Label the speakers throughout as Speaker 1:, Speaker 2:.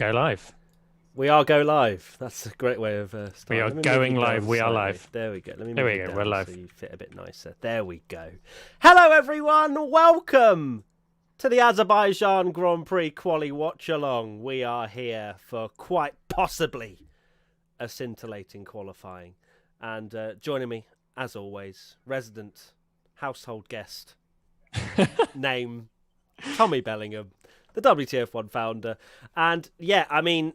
Speaker 1: Go live.
Speaker 2: We are go live. That's a great way of starting.
Speaker 1: We are
Speaker 2: Let me move
Speaker 1: going
Speaker 2: you down
Speaker 1: live. We are
Speaker 2: slightly.
Speaker 1: live.
Speaker 2: There we go. Let me
Speaker 1: There
Speaker 2: move
Speaker 1: we
Speaker 2: you
Speaker 1: go.
Speaker 2: down
Speaker 1: We're live.
Speaker 2: so you fit a bit nicer. There we go. Hello, everyone. Welcome to the Azerbaijan Grand Prix Quali Watchalong. We are here for quite possibly a scintillating qualifying. And joining me, as always, resident household guest, name Tommy Bellingham, the WTF1 founder. And yeah, I mean,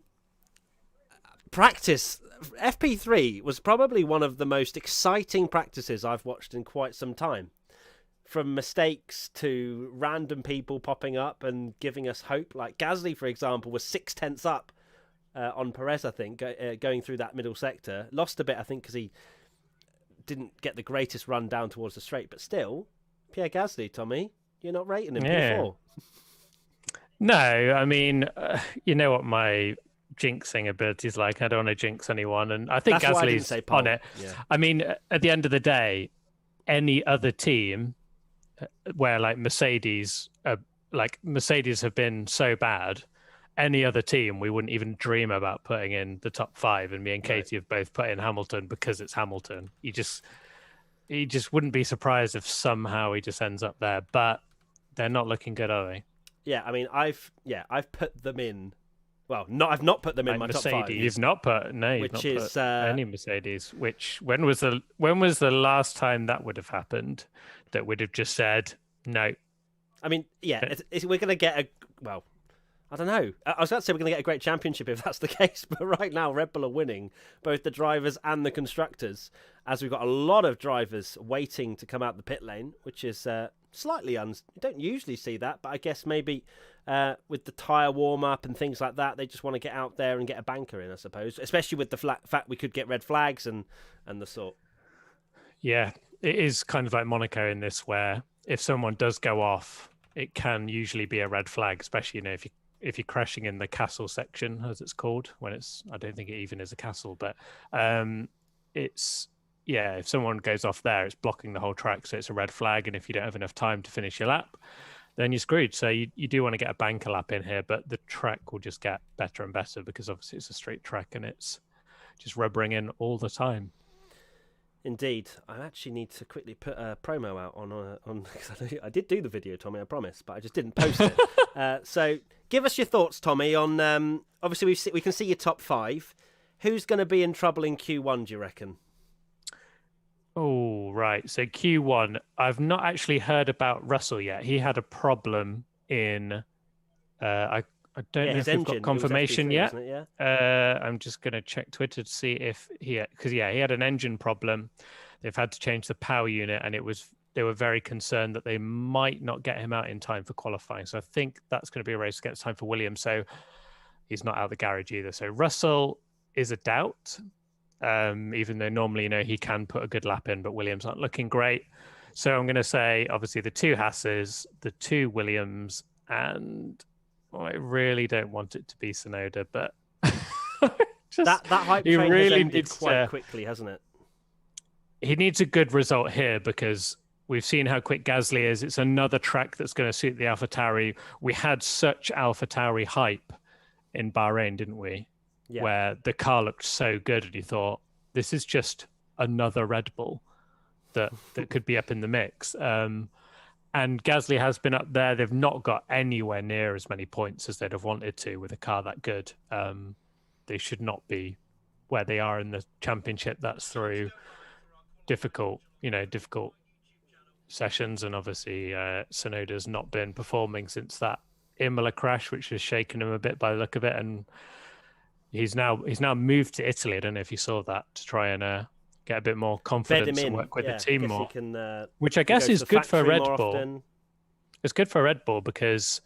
Speaker 2: practice FP3 was probably one of the most exciting practices I've watched in quite some time. From mistakes to random people popping up and giving us hope. Like Gasly, for example, was 6/10 up on Perez, I think, going through that middle sector. Lost a bit, I think, because he didn't get the greatest run down towards the straight. But still, Pierre Gasly, Tommy, you're not rating him before.
Speaker 1: No, I mean, you know what my jinxing ability is like. I don't want to jinx anyone, and I think
Speaker 2: That's why I didn't
Speaker 1: Gasly's
Speaker 2: say pole.
Speaker 1: on it.
Speaker 2: Yeah.
Speaker 1: I mean, at the end of the day, any other team where like Mercedes have been so bad, any other team we wouldn't even dream about putting in the top 5. And me and Katie have both put in Hamilton because it's Hamilton. He just wouldn't be surprised if somehow he just ends up there. But they're not looking good, are they?
Speaker 2: Yeah, I mean, I've put them in. Well, I've not put them in my
Speaker 1: Mercedes.
Speaker 2: top 5.
Speaker 1: You've not put any Mercedes. Which when was the last time that would have happened? That would have just said no.
Speaker 2: I mean, yeah, we're going to get I don't know. I was about to say we're going to get a great championship if that's the case, but right now Red Bull are winning both the drivers and the constructors, as we've got a lot of drivers waiting to come out the pit lane, which is slightly you don't usually see that, but I guess maybe with the tyre warm-up and things like that, they just want to get out there and get a banker in, I suppose, especially with the fact we could get red flags and the sort.
Speaker 1: Yeah, it is kind of like Monaco in this, where if someone does go off, it can usually be a red flag, especially if you're crashing in the castle section, as it's called, when I don't think it even is a castle, but if someone goes off there, it's blocking the whole track, so it's a red flag. And if you don't have enough time to finish your lap, then you're screwed. So you do want to get a banker lap in here, but the track will just get better and better because obviously it's a straight track and it's just rubbering in all the time.
Speaker 2: Indeed. I actually need to quickly put a promo out on because I did do the video, Tommy, I promise, but I just didn't post it. So give us your thoughts, Tommy, on obviously we can see your top 5. Who's going to be in trouble in Q1, do you reckon?
Speaker 1: Oh, right. So Q1, I've not actually heard about Russell yet. He had a problem in I don't know if we've got confirmation yet. I'm just going to check Twitter to see if he had an engine problem. They've had to change the power unit, and they were very concerned that they might not get him out in time for qualifying. So I think that's going to be a race against time for Williams. So he's not out of the garage either. So Russell is a doubt, even though normally he can put a good lap in, but Williams aren't looking great. So I'm going to say obviously the 2 Hasses, the 2 Williams, and I really don't want it to be Tsunoda, but
Speaker 2: that hype train has ended quite quickly, hasn't it?
Speaker 1: He needs a good result here because we've seen how quick Gasly is. It's another track that's going to suit the AlphaTauri. We had such AlphaTauri hype in Bahrain, didn't we? Yeah. Where the car looked so good and you thought, this is just another Red Bull that could be up in the mix. And Gasly has been up there. They've not got anywhere near as many points as they'd have wanted to with a car that good. They should not be where they are in the championship. That's through difficult sessions. And obviously, Tsunoda's not been performing since that Imola crash, which has shaken him a bit by the look of it. And he's now moved to Italy. I don't know if you saw that, to try and get a bit more confidence and work with the team more, which I guess is good for Red Bull. It's good for Red Bull because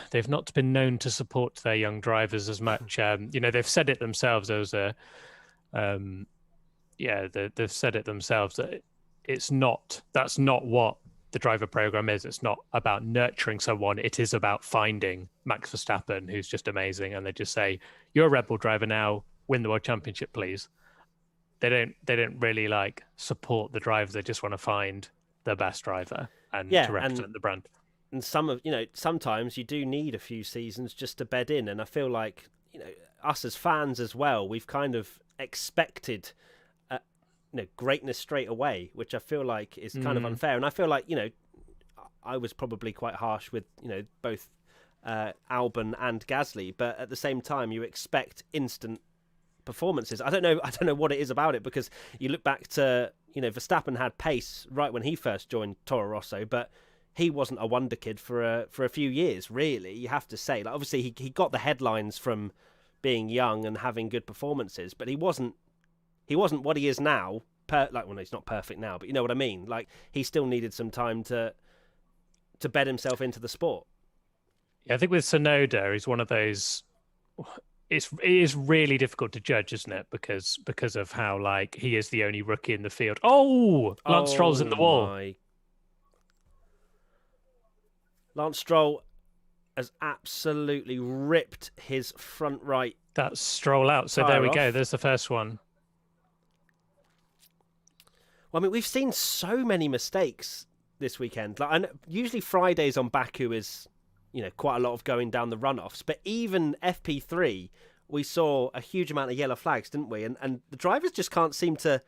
Speaker 1: they've not been known to support their young drivers as much. They've said it themselves. They've said it themselves that that's not what the driver program is. It's not about nurturing someone. It is about finding Max Verstappen, who's just amazing. And they just say, you're a Red Bull driver now, win the World Championship, please. They don't really support the drivers. They just want to find the best driver and to represent the brand.
Speaker 2: And sometimes you do need a few seasons just to bed in. And I feel like, us as fans as well, we've kind of expected greatness straight away, which I feel like is kind of unfair. And I feel like, I was probably quite harsh with, both Albon and Gasly, but at the same time, you expect instant performances. I don't know what it is about it, because you look back to, Verstappen had pace right when he first joined Toro Rosso, but he wasn't a wonder kid for a few years, really. You have to say, like, obviously he got the headlines from being young and having good performances, but he wasn't what he is now. He's not perfect now, but you know what I mean. Like, he still needed some time to bed himself into the sport.
Speaker 1: Yeah, I think with Tsunoda, he's one of those. It is really difficult to judge, isn't it? Because of how, like, he is the only rookie in the field. Oh, Lance Stroll's in the wall.
Speaker 2: Lance Stroll has absolutely ripped his front right.
Speaker 1: That's Stroll out. So there we go. There's the first one.
Speaker 2: Well, I mean, we've seen so many mistakes this weekend. Like, usually Fridays on Baku is, quite a lot of going down the runoffs. But even FP3, we saw a huge amount of yellow flags, didn't we? And the drivers just can't seem to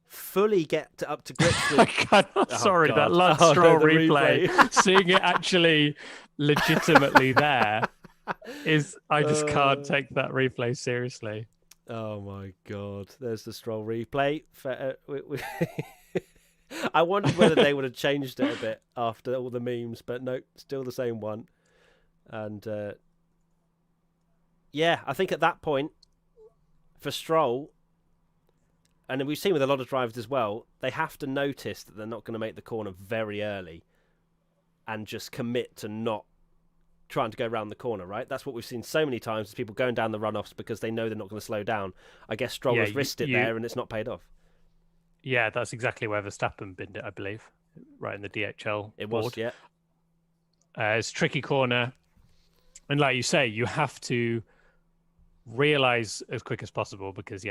Speaker 2: fully get up to grips with...
Speaker 1: that Lance Stroll replay. Seeing it actually legitimately there I just can't take that replay seriously.
Speaker 2: Oh my God. There's the Stroll replay. I wondered whether they would have changed it a bit after all the memes, but no, still the same one. And I think at that point, for Stroll, and we've seen with a lot of drivers as well, they have to notice that they're not going to make the corner very early and just commit to not trying to go around the corner, right? That's what we've seen so many times, is people going down the runoffs because they know they're not going to slow down. I guess Stroll has risked it there and it's not paid off.
Speaker 1: Yeah, that's exactly where Verstappen binned it, I believe, right in the DHL
Speaker 2: It
Speaker 1: board.
Speaker 2: Was, yeah.
Speaker 1: It's a tricky corner. And like you say, you have to realise as quick as possible, because,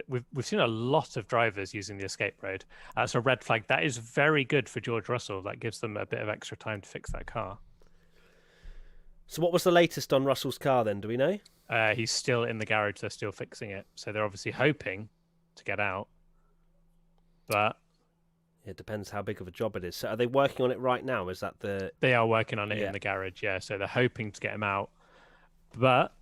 Speaker 1: we've seen a lot of drivers using the escape road. That's a red flag. That is very good for George Russell. That gives them a bit of extra time to fix that car.
Speaker 2: So what was the latest on Russell's car then? Do we know?
Speaker 1: He's still in the garage. They're still fixing it. So they're obviously hoping to get out. But
Speaker 2: it depends how big of a job it is. So are they working on it right now? Is that the...
Speaker 1: They are working on it in the garage, yeah. So they're hoping to get him out. But,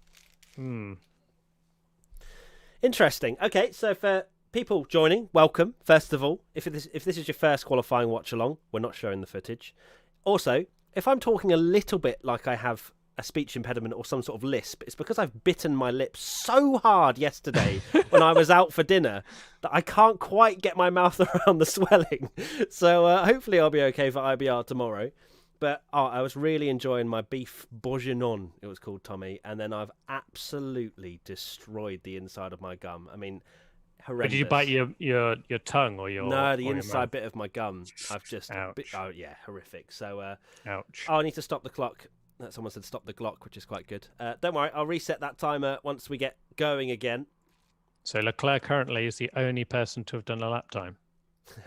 Speaker 2: Interesting. Okay, so for people joining, welcome, first of all. If this is your first qualifying watch-along, we're not showing the footage. Also, if I'm talking a little bit like I have a speech impediment or some sort of lisp, it's because I've bitten my lips so hard yesterday when I was out for dinner that I can't quite get my mouth around the swelling. So hopefully I'll be okay for IBR tomorrow. But I was really enjoying my beef bourguignon, it was called, Tommy, and then I've absolutely destroyed the inside of my gum. I mean, horrendous.
Speaker 1: But did you bite your tongue or your...
Speaker 2: No, the inside bit of my gum. I've just...
Speaker 1: Ouch.
Speaker 2: Horrific. So
Speaker 1: ouch.
Speaker 2: I need to stop the clock. Someone said stop the Glock, which is quite good. Don't worry, I'll reset that timer once we get going again.
Speaker 1: So Leclerc currently is the only person to have done a lap time.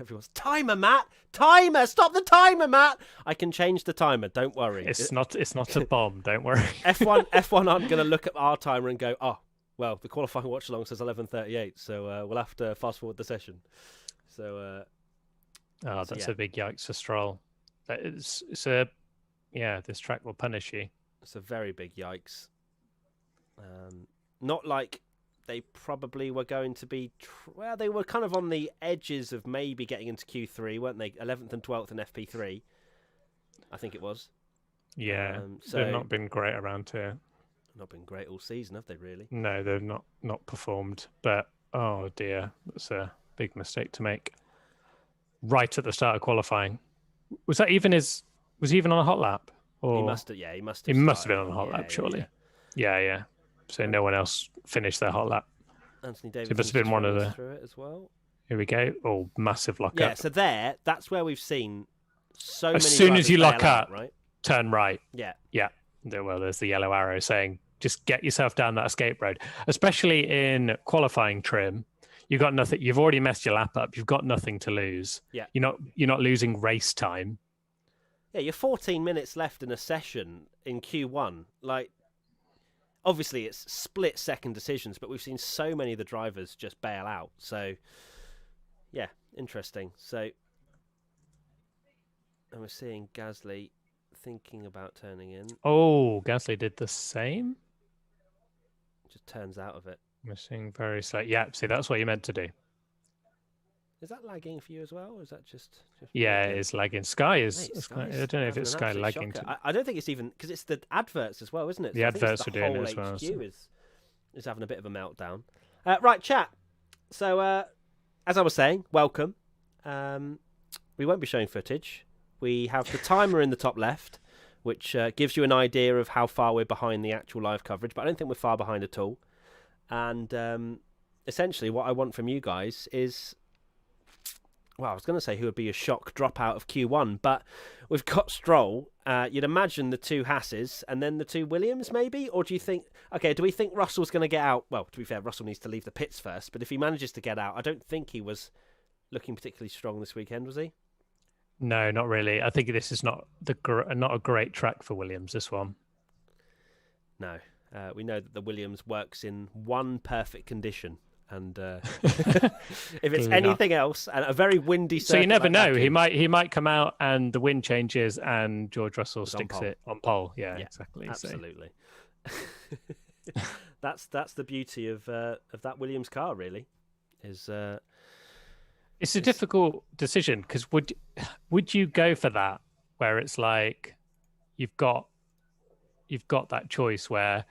Speaker 2: Everyone's, timer, Matt! Timer! Stop the timer, Matt! I can change the timer, don't worry.
Speaker 1: It's not a bomb, don't worry.
Speaker 2: F1 aren't going to look at our timer and go, oh, well, the qualifying watch-along says 11:38, so we'll have to fast-forward the session. So...
Speaker 1: that's a big yikes for Stroll. This track will punish you.
Speaker 2: It's a very big yikes. Not like they probably were going to be... they were kind of on the edges of maybe getting into Q3, weren't they? 11th and 12th in FP3, I think it was.
Speaker 1: Yeah, they've not been great around here.
Speaker 2: Not been great all season, have they, really?
Speaker 1: No, they've not performed. But, oh dear, that's a big mistake to make. Right at the start of qualifying. Was he even on a hot lap? Or... He must have been on a hot lap, surely. Yeah. So no one else finished their hot lap.
Speaker 2: Anthony Davis
Speaker 1: must have been one of the...
Speaker 2: through it as well.
Speaker 1: Here we go. Oh, massive lock up.
Speaker 2: Yeah, so that's where we've seen so many...
Speaker 1: As soon as you lock up,
Speaker 2: right?
Speaker 1: Turn right.
Speaker 2: Yeah.
Speaker 1: Well, there's the yellow arrow saying, just get yourself down that escape road. Especially in qualifying trim, you've got nothing. You've already messed your lap up. You've got nothing to lose.
Speaker 2: Yeah.
Speaker 1: You're not losing race time.
Speaker 2: Yeah, you're 14 minutes left in a session in Q1. Like, obviously it's split-second decisions, but we've seen so many of the drivers just bail out. So, yeah, interesting. So, and we're seeing Gasly thinking about turning in.
Speaker 1: Oh, Gasly did the same?
Speaker 2: Just turns out of it.
Speaker 1: We're seeing very slight. Yeah, see, that's what you meant to do.
Speaker 2: Is that lagging for you as well, or is that just
Speaker 1: yeah, it's lagging. Sky is.
Speaker 2: Mate,
Speaker 1: Sky, I don't know if it's Sky lagging.
Speaker 2: I don't think it's even because it's the adverts as well, isn't it?
Speaker 1: The
Speaker 2: so
Speaker 1: adverts are doing it as
Speaker 2: HQ
Speaker 1: well. So.
Speaker 2: is having a bit of a meltdown. Right, chat. So as I was saying, welcome. We won't be showing footage. We have the timer in the top left, which gives you an idea of how far we're behind the actual live coverage, but I don't think we're far behind at all. And essentially, what I want from you guys is. Well, I was going to say who would be a shock dropout of Q1, but we've got Stroll. You'd imagine the two Hasses and then the two Williams, maybe? Or do you think... Okay, do we think Russell's going to get out? Well, to be fair, Russell needs to leave the pits first, but if he manages to get out, I don't think he was looking particularly strong this weekend, was he?
Speaker 1: No, not really. I think this is not a great track for Williams, this one.
Speaker 2: No. We know that the Williams works in one perfect condition. And if it's anything else, and a very windy circuit,
Speaker 1: so you never know. He might come out and the wind changes and George Russell sticks it on pole. Yeah, exactly.
Speaker 2: Absolutely. So. That's the beauty of that Williams car. Really, it's a
Speaker 1: difficult decision because would you go for that where it's like you've got that choice where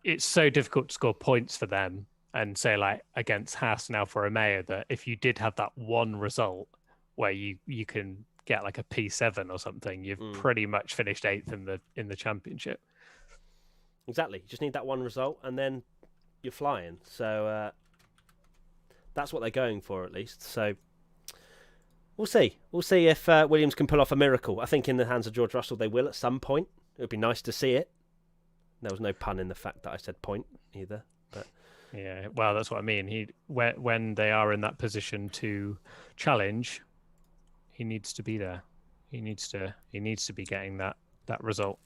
Speaker 1: it's so difficult to score points for them. And say like against Haas and Alfa Romeo that if you did have that one result where you can get like a P7 or something, you've pretty much finished 8th in the championship.
Speaker 2: Exactly. You just need that one result and then you're flying. So that's what they're going for at least. So we'll see. We'll see if Williams can pull off a miracle. I think in the hands of George Russell they will at some point. It would be nice to see it. There was no pun in the fact that I said point either. But
Speaker 1: yeah, well, that's what I mean. When they are in that position to challenge, he needs to be there. He needs to be getting that result.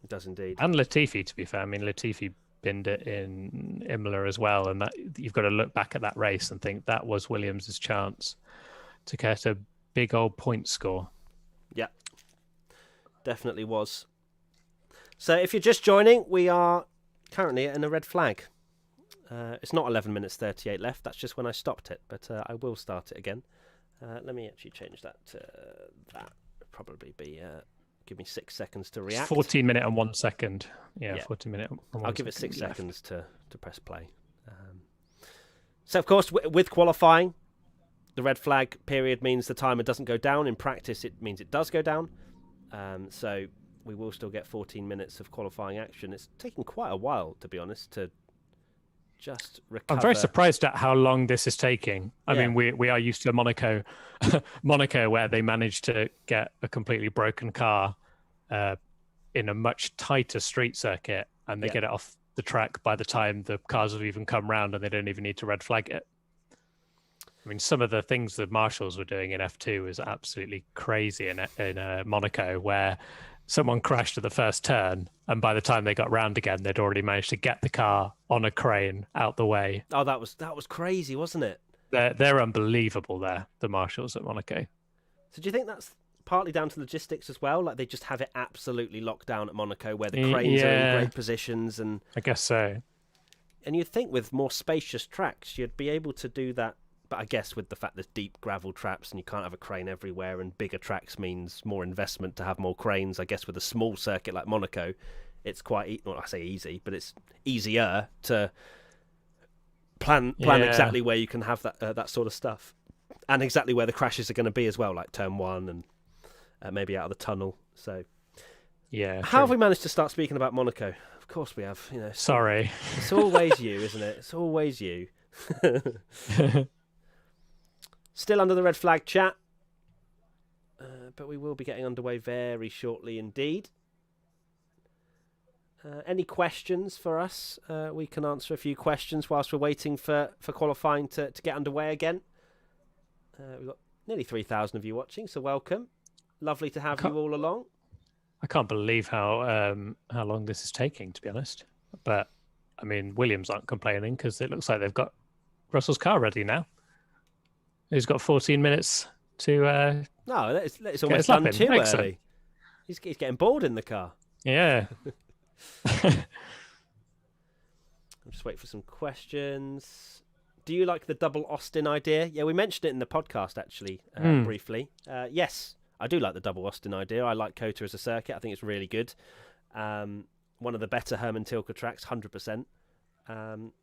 Speaker 2: It does indeed.
Speaker 1: And Latifi, to be fair, I mean Latifi binned it in Imola as well, and that you've got to look back at that race and think that was Williams' chance to get a big old point score.
Speaker 2: Yeah, definitely was. So if you're just joining, we are currently in a red flag. It's not 11 minutes 38 left. That's just when I stopped it, but I will start it again. Let me actually change that to that. It'll probably be give me 6 seconds to react.
Speaker 1: 14 minutes and 1 second. Yeah, 14 minutes.
Speaker 2: I'll give it 6 seconds to press play. So of course, with qualifying, the red flag period means the timer doesn't go down. In practice, it means it does go down. So we will still get 14 minutes of qualifying action. It's taken quite a while, to be honest, to just recover.
Speaker 1: I'm very surprised at how long this is taking. I mean, we are used to Monaco, where they managed to get a completely broken car in a much tighter street circuit, and they get it off the track by the time the cars have even come round, and they don't even need to red flag it. I mean, some of the things the marshals were doing in F2 is absolutely crazy in Monaco, where someone crashed at the first turn, and by the time they got round again, they'd already managed to get the car on a crane out the way.
Speaker 2: Oh, that was crazy, wasn't it?
Speaker 1: They're unbelievable there, the marshals at Monaco.
Speaker 2: So do you think that's partly down to logistics as well? Like they just have it absolutely locked down at Monaco where the cranes are in great positions? And
Speaker 1: I guess so.
Speaker 2: And you'd think with more spacious tracks, you'd be able to do that. But I guess with the fact there's deep gravel traps and you can't have a crane everywhere, and bigger tracks means more investment to have more cranes. I guess with a small circuit like Monaco, it's quite, well, I say easy, but it's easier to plan exactly where you can have that sort of stuff, and exactly where the crashes are going to be as well, like turn 1 and maybe out of the tunnel. So
Speaker 1: yeah,
Speaker 2: how have we managed to start speaking about Monaco? Of course we have.
Speaker 1: Sorry,
Speaker 2: it's always you, isn't it? It's always you. Still under the red flag, chat. But we will be getting underway very shortly indeed. Any questions for us? We can answer a few questions whilst we're waiting for qualifying to get underway again. We've got nearly 3,000 of you watching, so welcome. Lovely to have you all along.
Speaker 1: I can't believe how long this is taking, to be honest. But I mean, Williams aren't complaining because it looks like they've got Russell's car ready now. He's got 14 minutes to.
Speaker 2: No, it's almost done too early. He's getting bored in the car.
Speaker 1: Yeah.
Speaker 2: I'll just wait for some questions. Do you like the double Austin idea? Yeah, we mentioned it in the podcast actually, briefly. Yes, I do like the double Austin idea. I like COTA as a circuit. I think it's really good. One of the better Herman Tilke tracks, 100%.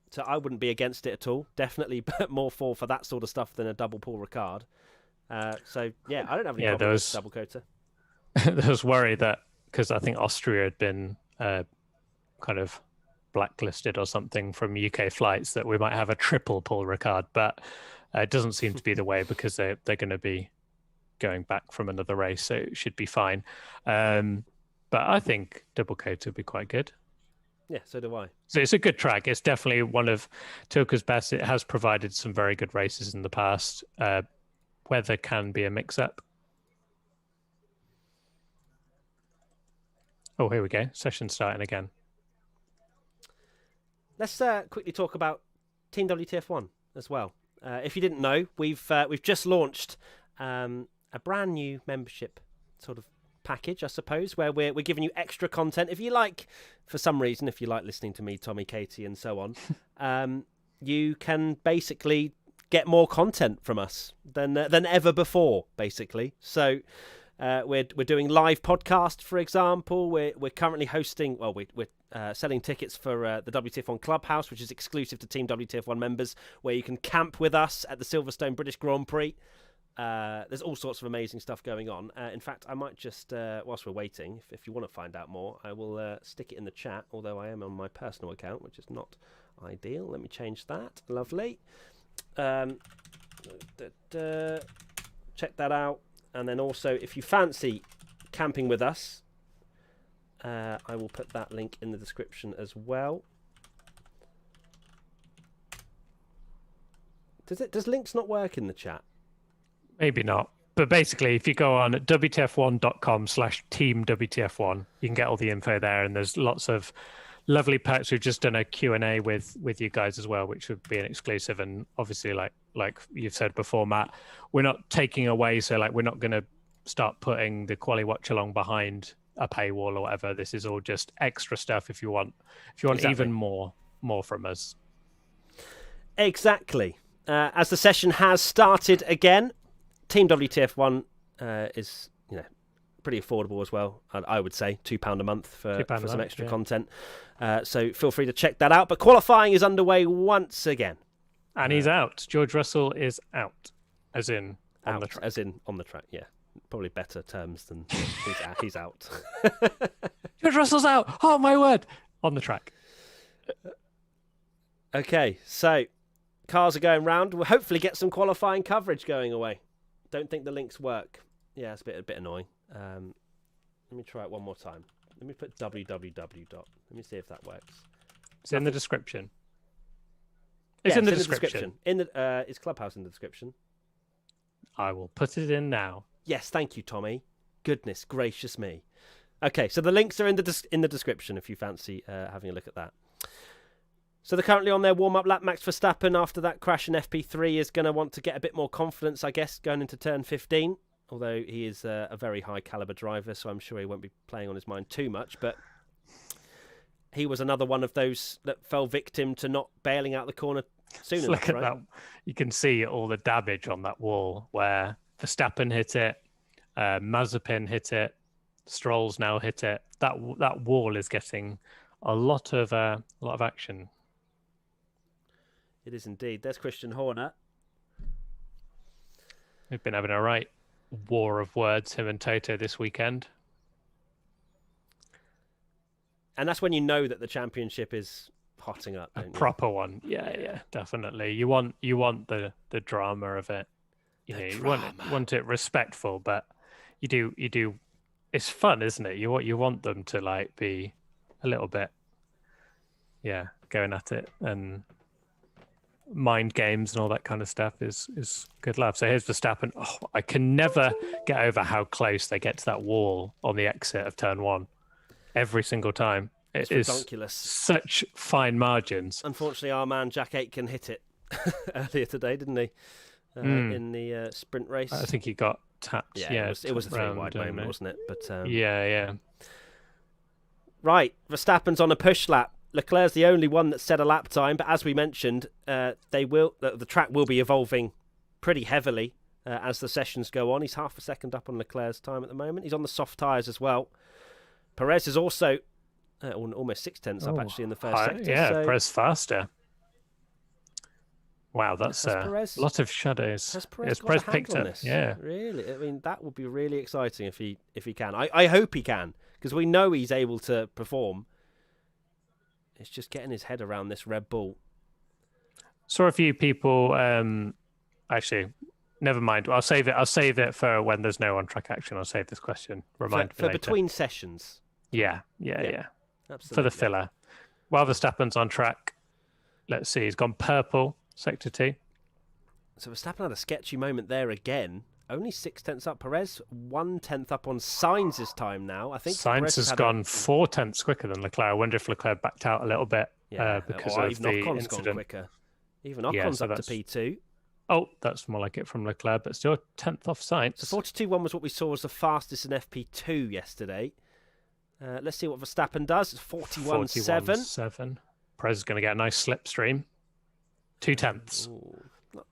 Speaker 2: So I wouldn't be against it at all. Definitely more for that sort of stuff than a double Paul Ricard. So yeah, I don't have any problem with double COTA.
Speaker 1: There was worry that because I think Austria had been kind of blacklisted or something from UK flights that we might have a triple Paul Ricard, but it doesn't seem to be the way because they're going to be going back from another race, so it should be fine. But I think double COTA would be quite good.
Speaker 2: Yeah, so do I.
Speaker 1: So it's a good track. It's definitely one of Tilke's best. It has provided some very good races in the past. Weather can be a mix-up. Oh, here we go. Session starting again.
Speaker 2: Let's quickly talk about Team WTF1 as well. If you didn't know, we've just launched a brand new membership sort of package, I suppose, where we're giving you extra content. If you like, for some reason, if you like listening to me, Tommy, Katie, and so on, you can basically get more content from us than ever before, basically. So we're doing live podcasts, for example. We're currently hosting. Well, we're selling tickets for the WTF1 Clubhouse, which is exclusive to Team WTF1 members, where you can camp with us at the Silverstone British Grand Prix. There's all sorts of amazing stuff going on. In fact, I might just, whilst we're waiting, if you want to find out more, I will stick it in the chat, although I am on my personal account, which is not ideal. Let me change that. Lovely. Check that out. And then also, if you fancy camping with us, I will put that link in the description as well. Does links not work in the chat?
Speaker 1: Maybe not. But basically, if you go on at WTF1.com/team WTF1, you can get all the info there. And there's lots of lovely perks. We've just done a Q&A with you guys as well, which would be an exclusive. And obviously, like you've said before, Matt, we're not taking away. So we're not going to start putting the Quali Watchalong behind a paywall or whatever. This is all just extra stuff if you want exactly. Even more from us.
Speaker 2: Exactly. As the session has started again, Team WTF1 is pretty affordable as well. I would say £2 a month for some extra content. So feel free to check that out. But qualifying is underway once again.
Speaker 1: And he's out. George Russell is out, as in on the track.
Speaker 2: As in on the track, yeah. Probably better terms than he's out.
Speaker 1: George Russell's out. Oh, my word. On the track.
Speaker 2: Okay, so cars are going round. We'll hopefully get some qualifying coverage going away. Don't think the links work. Yeah, it's a bit annoying. Let me try it one more time. Let me put www. Let me see if that works.
Speaker 1: It's in the description.
Speaker 2: It's in the description. Is Clubhouse in the description?
Speaker 1: I will put it in now.
Speaker 2: Yes, thank you, Tommy. Goodness gracious me. Okay, so the links are in the description if you fancy having a look at that. So they're currently on their warm-up lap. Max Verstappen, after that crash in FP3, is going to want to get a bit more confidence, I guess, going into turn 15. Although he is a very high-caliber driver, so I'm sure he won't be playing on his mind too much. But he was another one of those that fell victim to not bailing out the corner soon enough,
Speaker 1: look at
Speaker 2: right?
Speaker 1: that. You can see all the damage on that wall where Verstappen hit it, Mazepin hit it, Stroll's now hit it. That wall is getting a lot of action.
Speaker 2: It is indeed. There's Christian Horner.
Speaker 1: We've been having a right war of words, him and Toto, this weekend.
Speaker 2: And that's when you know that the championship is hotting up.
Speaker 1: A proper one. Yeah, definitely. You want the drama of it. You want it respectful, but you do. It's fun, isn't it? You want them to be a little bit, going at it and mind games and all that kind of stuff is good love. So here's Verstappen. Oh, I can never get over how close they get to that wall on the exit of turn 1 every single time.
Speaker 2: It's
Speaker 1: is
Speaker 2: ridiculous.
Speaker 1: Such fine margins.
Speaker 2: Unfortunately, our man Jack Aitken hit it earlier today, didn't he? In the sprint race.
Speaker 1: I think he got tapped. Yeah,
Speaker 2: it was a 3-wide moment, wasn't it? But
Speaker 1: yeah.
Speaker 2: Right, Verstappen's on a push lap. Leclerc's the only one that set a lap time, but as we mentioned, the track will be evolving pretty heavily as the sessions go on. He's half a second up on Leclerc's time at the moment. He's on the soft tyres as well. Perez is also almost 6/10 up actually in the first sector.
Speaker 1: Yeah, so... Perez faster. Wow, that's a lot of shadows.
Speaker 2: Has Perez picked up?
Speaker 1: Yeah,
Speaker 2: really. I mean, that would be really exciting if he can. I hope he can, because we know he's able to perform. It's just getting his head around this Red Bull.
Speaker 1: Saw a few people. Actually, never mind. I'll save it for when there's no on-track action. I'll save this question. Remind me
Speaker 2: for
Speaker 1: later.
Speaker 2: Between sessions.
Speaker 1: Yeah.
Speaker 2: Absolutely.
Speaker 1: For the filler. While Verstappen's on track, let's see. He's gone purple, sector 2.
Speaker 2: So Verstappen had a sketchy moment there again. Only 6/10 up. Perez 1/10 up on Sainz's time now. I think
Speaker 1: Sainz has gone 4/10 quicker than Leclerc. I wonder if Leclerc backed out a little bit because of the
Speaker 2: Ocon's
Speaker 1: incident.
Speaker 2: Gone quicker. Even Ocon's up to P2.
Speaker 1: Oh, that's more like it from Leclerc, but still 10th off Sainz.
Speaker 2: So 42.1 was what we saw as the fastest in FP2 yesterday. Let's see what Verstappen does. It's 41.7.
Speaker 1: Perez is going to get a nice slipstream. 2/10.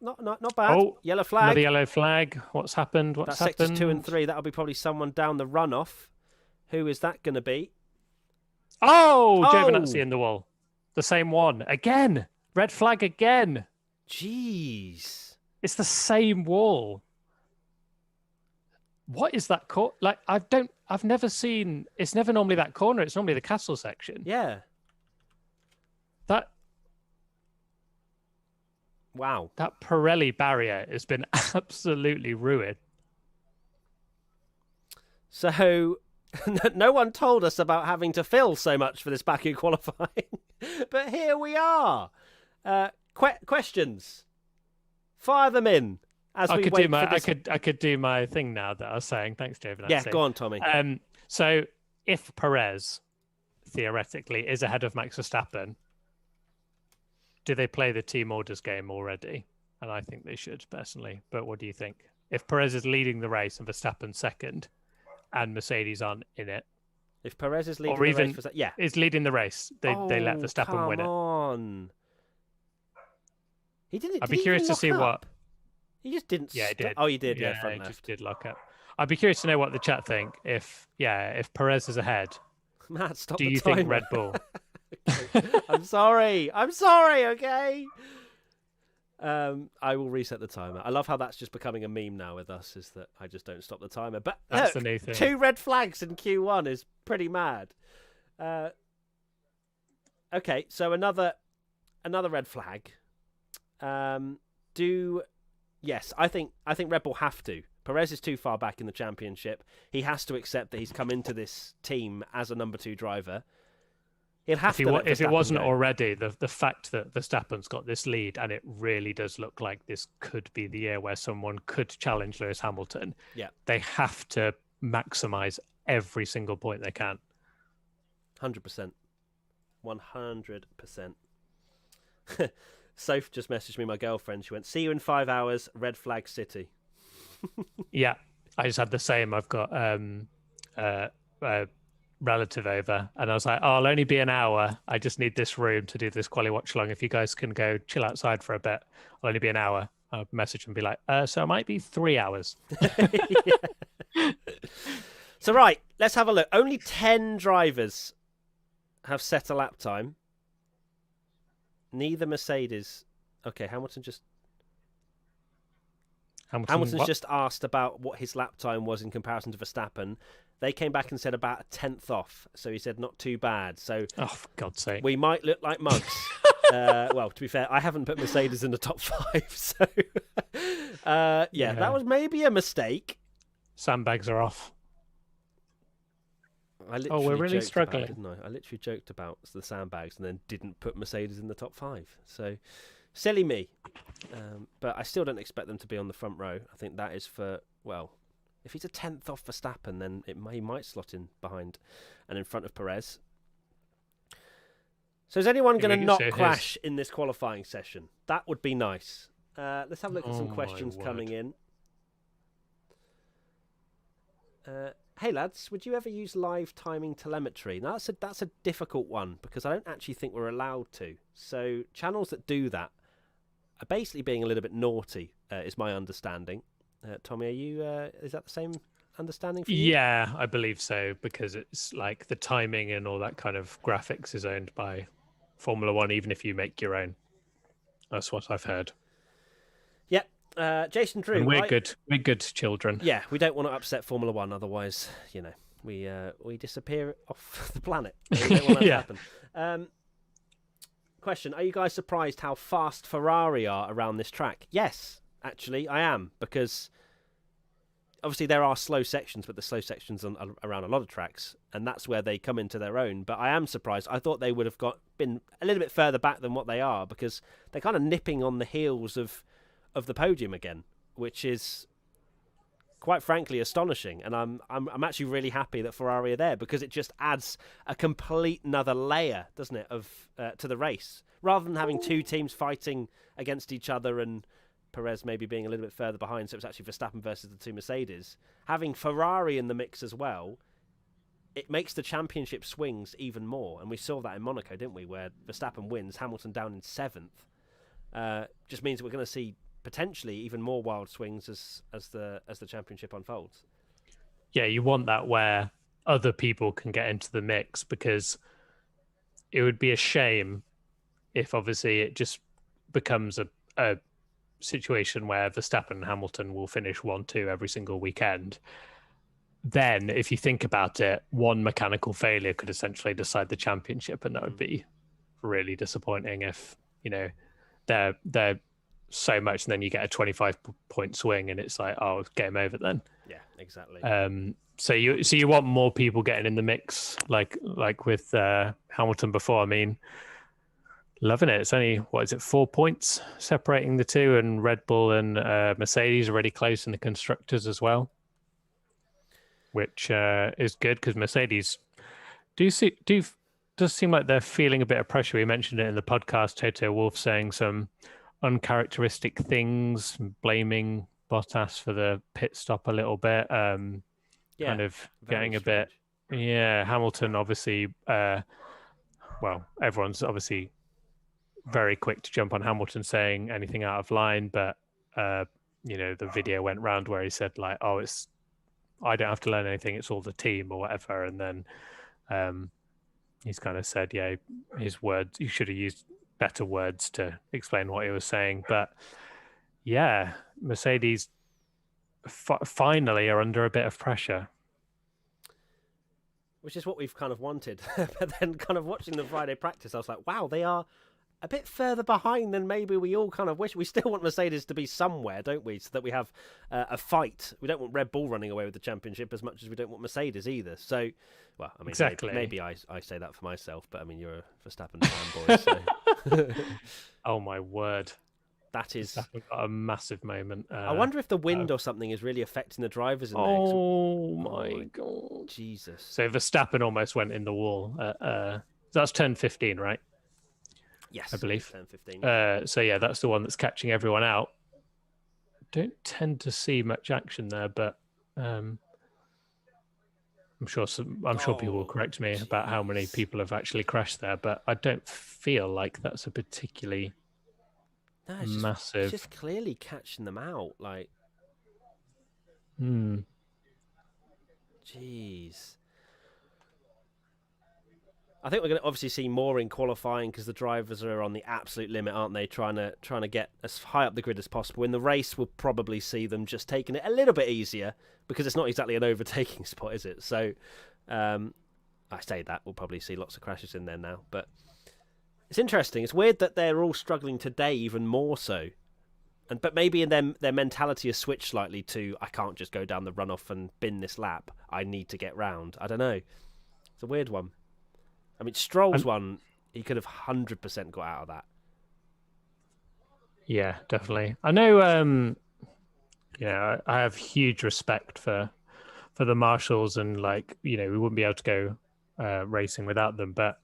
Speaker 2: Not bad.
Speaker 1: Oh,
Speaker 2: yellow flag.
Speaker 1: Another yellow flag. What's happened?
Speaker 2: That's sectors 2 and 3. That'll be probably someone down the runoff. Who is that going to be?
Speaker 1: Oh, Giovinazzi in the wall. The same one. Again. Red flag again.
Speaker 2: Jeez.
Speaker 1: It's the same wall. What is that? Like, I've never seen... It's never normally that corner. It's normally the castle section.
Speaker 2: Yeah. Wow.
Speaker 1: That Pirelli barrier has been absolutely ruined.
Speaker 2: So, no one told us about having to fill so much for this Baku qualifying. But here we are. Questions. Fire them in. I
Speaker 1: could do my thing now that I was saying. Thanks, David.
Speaker 2: Yeah, go on, Tommy.
Speaker 1: So, if Perez, theoretically, is ahead of Max Verstappen, do they play the team orders game already? And I think they should, personally. But what do you think? If Perez is leading the race and Verstappen second, and Mercedes aren't in it,
Speaker 2: if Perez is leading the race,
Speaker 1: is leading the race, they let Verstappen win it.
Speaker 2: Come on. He didn't.
Speaker 1: I'd be curious to see what.
Speaker 2: He just didn't.
Speaker 1: Yeah, he did.
Speaker 2: Oh, he did.
Speaker 1: Yeah,
Speaker 2: front
Speaker 1: he
Speaker 2: left.
Speaker 1: just did lock up. I'd be curious to know what the chat think. If Perez is ahead,
Speaker 2: Matt, stop.
Speaker 1: Do you think Red Bull?
Speaker 2: I'm sorry. Okay. I will reset the timer. I love how that's just becoming a meme now with us, is that I just don't stop the timer. But
Speaker 1: that's the new thing.
Speaker 2: 2 red flags in Q1 is pretty mad. Okay, so another red flag. Yes, I think Red Bull have to. Perez is too far back in the championship. He has to accept that he's come into this team as a number 2 driver. He'll have if
Speaker 1: it wasn't already, the fact that Verstappen's got this lead, and it really does look like this could be the year where someone could challenge Lewis Hamilton.
Speaker 2: Yeah,
Speaker 1: they have to maximize every single point they can.
Speaker 2: 100%. 100%. Soph just messaged me, my girlfriend. She went, "See you in 5 hours, Red Flag City."
Speaker 1: Yeah, I just had the same. I've got relative over, and I was like, I'll only be an hour. I just need this room to do this quali watch along. If you guys can go chill outside for a bit, I'll only be an hour. I'll message and be like, so it might be 3 hours.
Speaker 2: So right, let's have a look. Only 10 drivers have set a lap time. Neither Mercedes. Okay, Hamilton's just asked about what his lap time was in comparison to Verstappen. They came back and said about a 10th off. So he said not too bad. So,
Speaker 1: oh, for God's sake.
Speaker 2: We might look like mugs. Well, to be fair, I haven't put Mercedes in the top 5. So, that was maybe a mistake.
Speaker 1: Sandbags are off. We're really struggling.
Speaker 2: Didn't I? I literally joked about the sandbags and then didn't put Mercedes in the top 5. So, Silly me. But I still don't expect them to be on the front row. I think that is for, well, if he's a 10th off Verstappen, then he might slot in behind and in front of Perez. So is anyone going to not crash in this qualifying session? That would be nice. Let's have a look at some questions coming in. Hey lads, would you ever use live timing telemetry? Now that's a difficult one because I don't actually think we're allowed to. So channels that do that are basically being a little bit naughty, is my understanding. Tommy, are you? Is that the same understanding for you?
Speaker 1: Yeah, I believe so, because it's like the timing and all that kind of graphics is owned by Formula One, even if you make your own. That's what I've heard.
Speaker 2: Yep. Jason Drew.
Speaker 1: And we're good children.
Speaker 2: Yeah, we don't want to upset Formula One, otherwise, we disappear off the planet. We don't want that to happen. Question: are you guys surprised how fast Ferrari are around this track? Yes, actually, I am, because obviously there are slow sections, but the slow sections around a lot of tracks, and that's where they come into their own. But I am surprised. I thought they would have been a little bit further back than what they are, because they're kind of nipping on the heels of the podium again, which is quite frankly astonishing. And I'm actually really happy that Ferrari are there, because it just adds a complete another layer, doesn't it, of to the race, rather than having two teams fighting against each other and Perez maybe being a little bit further behind, so it's actually Verstappen versus the two Mercedes. Having Ferrari in the mix as well, it makes the championship swings even more. And we saw that in Monaco, didn't we, where Verstappen wins, Hamilton down in 7th. Just means that we're going to see potentially even more wild swings as the championship unfolds.
Speaker 1: Yeah, you want that where other people can get into the mix, because it would be a shame if obviously it just becomes a situation where Verstappen and Hamilton will finish 1-2 every single weekend. Then if you think about it, one mechanical failure could essentially decide the championship, and that would be really disappointing if, they're so much and then you get a 25-point swing and it's like, oh, game over then.
Speaker 2: Yeah, exactly.
Speaker 1: So you want more people getting in the mix, like with Hamilton before. I mean, loving it. It's only 4 points separating the two, and Red Bull and Mercedes are already close in the constructors as well, which is good, because Mercedes does seem like they're feeling a bit of pressure. We mentioned it in the podcast, Toto Wolff saying some uncharacteristic things, blaming Bottas for the pit stop a little bit, kind of getting a bit. Yeah, Hamilton obviously, everyone's obviously very quick to jump on Hamilton saying anything out of line, but the video went round where he said like, oh, I don't have to learn anything, it's all the team or whatever. And then he's kind of said, yeah, his words, you should have used better words to explain what he was saying. But yeah, Mercedes finally are under a bit of pressure,
Speaker 2: which is what we've kind of wanted. But then kind of watching the Friday practice, I was like, wow, they are a bit further behind than maybe we all kind of wish. We still want Mercedes to be somewhere, don't we? So that we have a fight. We don't want Red Bull running away with the championship as much as we don't want Mercedes either. So, well, I mean,
Speaker 1: exactly.
Speaker 2: Maybe I say that for myself, but I mean, you're a Verstappen fanboy, so.
Speaker 1: Oh my word.
Speaker 2: That is
Speaker 1: a massive moment.
Speaker 2: I wonder if the wind or something is really affecting the drivers in there.
Speaker 1: Oh my God.
Speaker 2: Jesus.
Speaker 1: So Verstappen almost went in the wall. That's turn 15, right?
Speaker 2: Yes,
Speaker 1: I believe.
Speaker 2: Turn 15.
Speaker 1: So yeah, that's the one that's catching everyone out. Don't tend to see much action there, but I'm sure people will correct me about how many people have actually crashed there, but I don't feel like that's a particularly massive.
Speaker 2: It's just clearly catching them out, like. Jeez. I think we're going to obviously see more in qualifying, because the drivers are on the absolute limit, aren't they? Trying to get as high up the grid as possible. In the race, we'll probably see them just taking it a little bit easier, because it's not exactly an overtaking spot, is it? So, I say that we'll probably see lots of crashes in there now. But it's interesting. It's weird that they're all struggling today, even more so. But maybe in their mentality has switched slightly to, I can't just go down the runoff and bin this lap. I need to get round. I don't know. It's a weird one. I mean, Stroll's one, he could have 100% got out of that.
Speaker 1: Yeah, definitely. I know. I have huge respect for the marshals, and like we wouldn't be able to go racing without them, but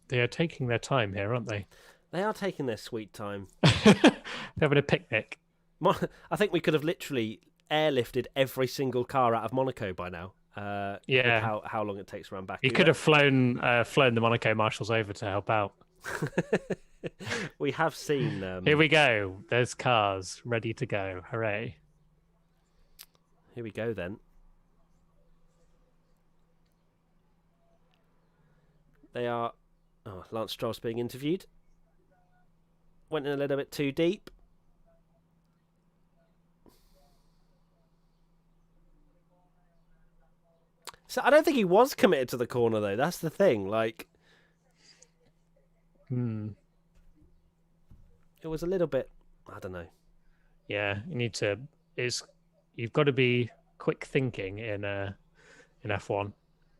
Speaker 1: they are taking their time here, aren't they?
Speaker 2: They are taking their sweet time.
Speaker 1: They're having a picnic.
Speaker 2: I think we could have literally airlifted every single car out of Monaco by now.
Speaker 1: Yeah.
Speaker 2: With how long it takes around back.
Speaker 1: You could have flown the Monaco marshals over to help out.
Speaker 2: We have seen.
Speaker 1: Here we go. There's cars ready to go. Hooray!
Speaker 2: Here we go then. They are. Oh, Lance Stroll's being interviewed. Went in a little bit too deep. So I don't think he was committed to the corner though. That's the thing. Like, it was a little bit. I don't know.
Speaker 1: Yeah, you've got to be quick thinking in F1.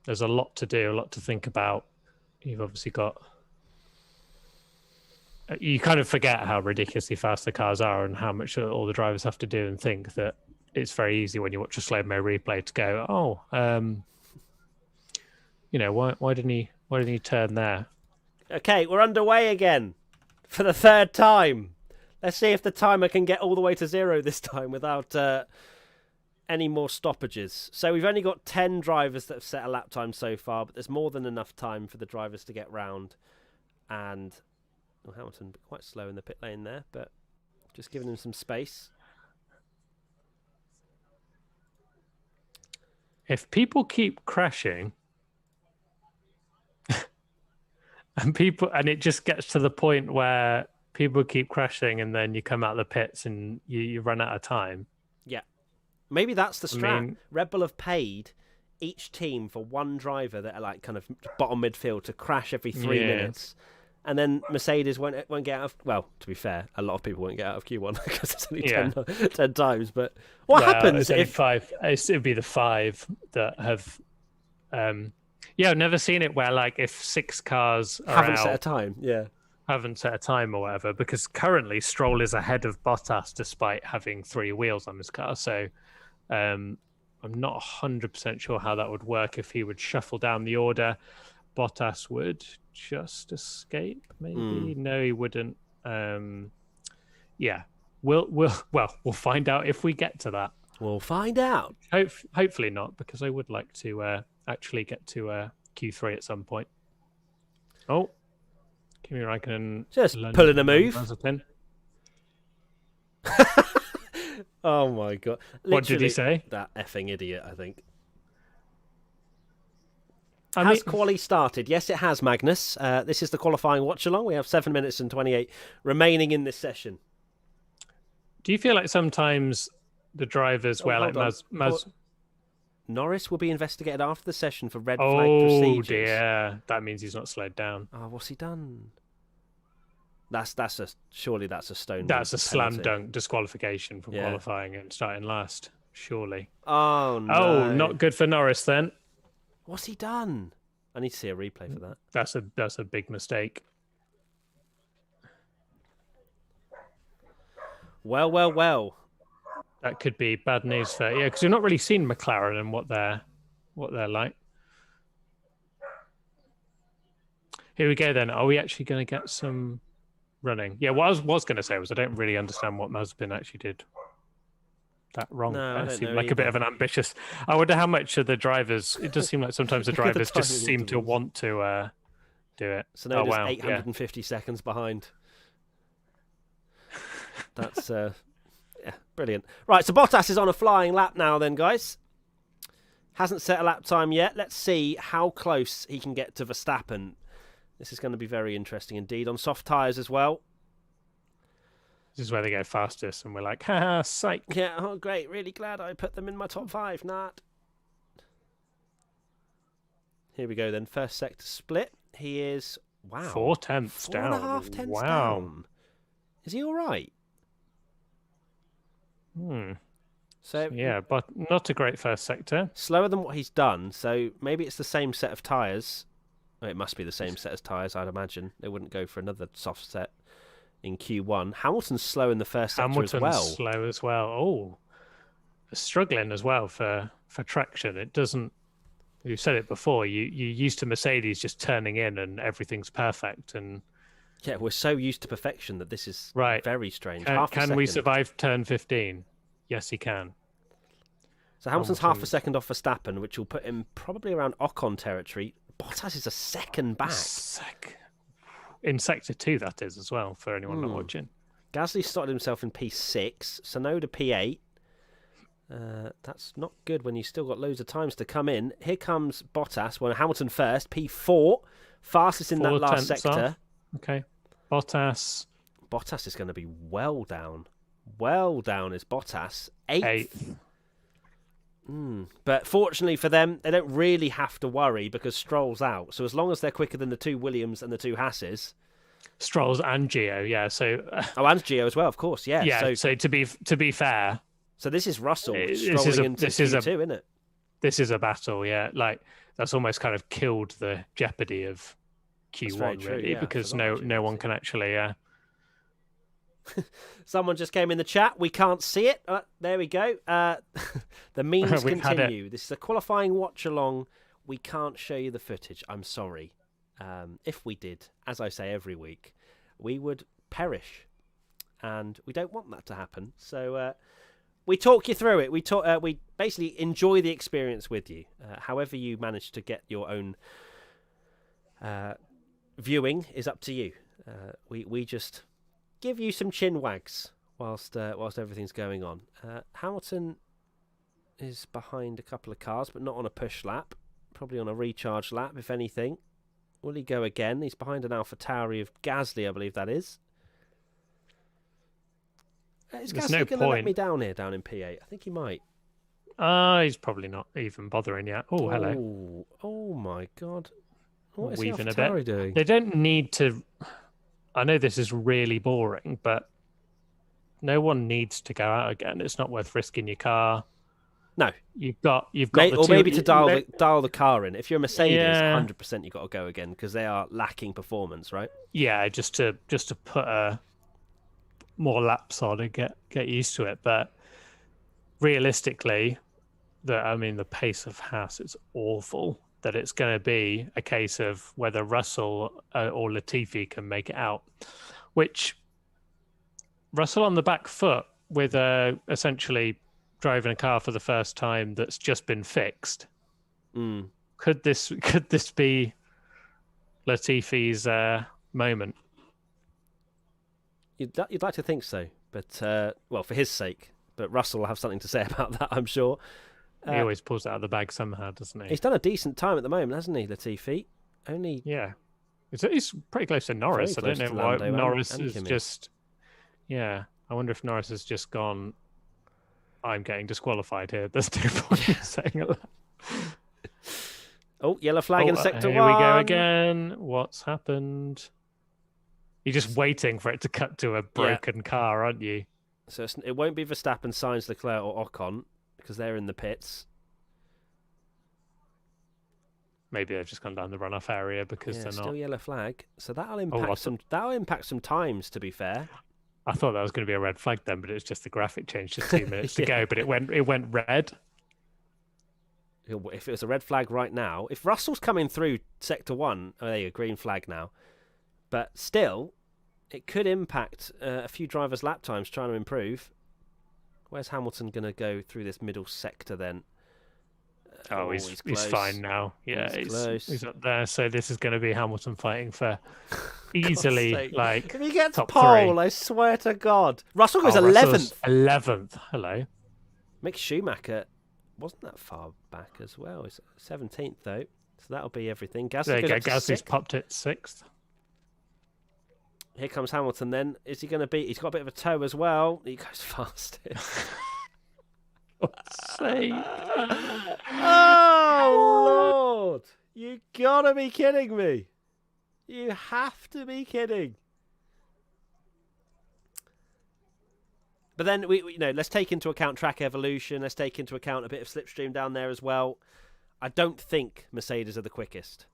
Speaker 1: There's a lot to do, a lot to think about. You've obviously got. You kind of forget how ridiculously fast the cars are and how much all the drivers have to do, and think that it's very easy when you watch a slow-mo replay to go, why didn't he turn there?
Speaker 2: Okay, we're underway again for the third time. Let's see if the timer can get all the way to 0 this time without any more stoppages. So we've only got 10 drivers that have set a lap time so far, but there's more than enough time for the drivers to get round. And Hamilton quite slow in the pit lane there, but just giving him some space.
Speaker 1: If people keep crashing, and it just gets to the point where people keep crashing, and then you come out of the pits and you run out of time.
Speaker 2: Yeah, maybe that's the strat. Red Bull have paid each team for one driver that are like kind of bottom midfield to crash every 3 minutes. And then Mercedes won't get out of... Well, to be fair, a lot of people won't get out of Q1 because it's only 10 times. But what happens if...
Speaker 1: 5? It would be the 5 that have... I've never seen it where, like, if 6 cars
Speaker 2: haven't set a time,
Speaker 1: haven't set a time or whatever, because currently Stroll is ahead of Bottas despite having 3 wheels on his car. So I'm not 100% sure how that would work if he would shuffle down the order. Bottas would just escape, maybe. No, he wouldn't. We'll find out if we get to that.
Speaker 2: We'll find out.
Speaker 1: Hopefully not, because I would like to actually get to Q3 at some point. Oh, Kimi Räikkönen
Speaker 2: just pulling a move. Oh my god! Literally,
Speaker 1: what did he say?
Speaker 2: That effing idiot! I think. Has quali started? Yes, it has, Magnus. This is the qualifying watch-along. We have 7 minutes and 28 remaining in this session.
Speaker 1: Do you feel like sometimes the drivers,
Speaker 2: Norris will be investigated after the session for red flag procedures.
Speaker 1: Oh dear, that means he's not slowed down.
Speaker 2: Oh, what's he done? Surely that's a stone.
Speaker 1: That's a slam dunk disqualification from qualifying and starting last. Surely.
Speaker 2: Oh no.
Speaker 1: Oh, not good for Norris then.
Speaker 2: What's he done? I need to see a replay for that.
Speaker 1: That's a big mistake.
Speaker 2: Well.
Speaker 1: That could be bad news for because we've not really seen McLaren and what they're like. Here we go then. Are we actually going to get some running? Yeah, what I was going to say was I don't really understand what Mazepin actually did that wrong.
Speaker 2: No,
Speaker 1: it seemed like a bit of an ambitious. I wonder how much of the drivers. It does seem like sometimes the drivers just seem to want to do it.
Speaker 2: So now there's 850 seconds behind. That's brilliant. Right, so Bottas is on a flying lap now then, guys. Hasn't set a lap time yet. Let's see how close he can get to Verstappen. This is going to be very interesting indeed. On soft tyres as well.
Speaker 1: This is where they go fastest, and we're like, haha, psych.
Speaker 2: Yeah, oh great. Really glad I put them in my top 5. Not. Here we go then. First sector split. He is,
Speaker 1: 4 tenths down.
Speaker 2: 4.5 tenths down. Is he all right? So
Speaker 1: yeah, but not a great first sector.
Speaker 2: Slower than what he's done, so maybe it's the same set of tyres. Well, it must be the same set as tyres, I'd imagine. They wouldn't go for another soft set in Q1. Hamilton's slow in the first sector
Speaker 1: Hamilton's
Speaker 2: as well.
Speaker 1: Slow as well. Oh, struggling as well for traction. It doesn't. You said it before. You used to Mercedes just turning in and everything's perfect. And
Speaker 2: yeah, we're so used to perfection that this is very strange.
Speaker 1: Can we survive turn 15? Yes, he can.
Speaker 2: So Hamilton's half a second off Verstappen, which will put him probably around Ocon territory. Bottas is a second back.
Speaker 1: In Sector 2, that is, as well, for anyone not watching.
Speaker 2: Gasly started himself in P6, Tsunoda P8. That's not good when you've still got loads of times to come in. Here comes Bottas. Well, Hamilton first, P4. Fastest in that last sector.
Speaker 1: Off. Okay. Bottas
Speaker 2: is going to be well down. Well down is Bottas. Eighth. But fortunately for them, they don't really have to worry because Stroll's out. So as long as they're quicker than the two Williams and the two Hasses,
Speaker 1: Stroll's and Gio, yeah. So
Speaker 2: and Gio as well, of course, yeah.
Speaker 1: Yeah. So to be fair,
Speaker 2: so this is Russell strolling into Q2, isn't it?
Speaker 1: This is a battle, yeah. Like that's almost kind of killed the jeopardy of Q1, really, because no one can actually.
Speaker 2: Someone just came in the chat. We can't see it. There we go. The memes continue. This is a qualifying watch along. We can't show you the footage. I'm sorry. If we did, as I say every week, we would perish, and we don't want that to happen. So we talk you through it. We basically enjoy the experience with you. However you manage to get your own viewing is up to you. We just give you some chin wags whilst everything's going on. Hamilton is behind a couple of cars, but not on a push lap. Probably on a recharge lap, if anything. Will he go again? He's behind an AlphaTauri of Gasly, I believe that is. Is Gasly going to let me down here, down in P8? I think he might.
Speaker 1: He's probably not even bothering yet. Oh, hello.
Speaker 2: Oh my God. What is
Speaker 1: weaving
Speaker 2: AlphaTauri doing?
Speaker 1: They don't need to... I know this is really boring, but no one needs to go out again. It's not worth risking your car.
Speaker 2: No,
Speaker 1: you've got
Speaker 2: maybe to dial the car in. If you're a Mercedes, 100% you've got to go again because they are lacking performance, right?
Speaker 1: Yeah, just to put more laps on and get used to it. But realistically, the pace of Haas is awful. That it's going to be a case of whether Russell or Latifi can make it out, which Russell on the back foot with essentially driving a car for the first time that's just been fixed. Could this be Latifi's moment?
Speaker 2: You'd like to think so, but well, for his sake. But Russell will have something to say about that, I'm sure.
Speaker 1: He always pulls it out of the bag somehow, doesn't he?
Speaker 2: He's done a decent time at the moment, hasn't he, Latifi?
Speaker 1: He's pretty close to Norris. I don't know why Norris is just... Yeah, I wonder if Norris has just gone, I'm getting disqualified here. There's no point in saying that.
Speaker 2: Oh, yellow flag in Sector 1.
Speaker 1: Here we go again. What's happened? You're just waiting for it to cut to a broken car, aren't you?
Speaker 2: So it won't be Verstappen, Sainz, Leclerc or Ocon, because they're in the pits.
Speaker 1: Maybe they've just gone down the runoff area because they're not.
Speaker 2: Still yellow flag. So that'll impact some times, to be fair.
Speaker 1: I thought that was going to be a red flag then, but it was just the graphic changed to 2 minutes to go. But it went red.
Speaker 2: If it was a red flag right now, if Russell's coming through Sector 1, there you go, green flag now. But still, it could impact a few drivers' lap times trying to improve. Where's Hamilton going to go through this middle sector then?
Speaker 1: He's fine now. Yeah, he's up there. So this is going to be Hamilton fighting for easily
Speaker 2: if he gets
Speaker 1: top
Speaker 2: pole,
Speaker 1: 3.
Speaker 2: I swear to God. Russell goes 11th.
Speaker 1: 11th. Hello.
Speaker 2: Mick Schumacher wasn't that far back as well. He's 17th though, so that'll be everything.
Speaker 1: Gasly's popped it 6th.
Speaker 2: Here comes Hamilton then. Is he going to beat? He's got a bit of a toe as well. He goes fastest. Oh, Lord. You got to be kidding me. You have to be kidding. But then, let's take into account track evolution. Let's take into account a bit of slipstream down there as well. I don't think Mercedes are the quickest.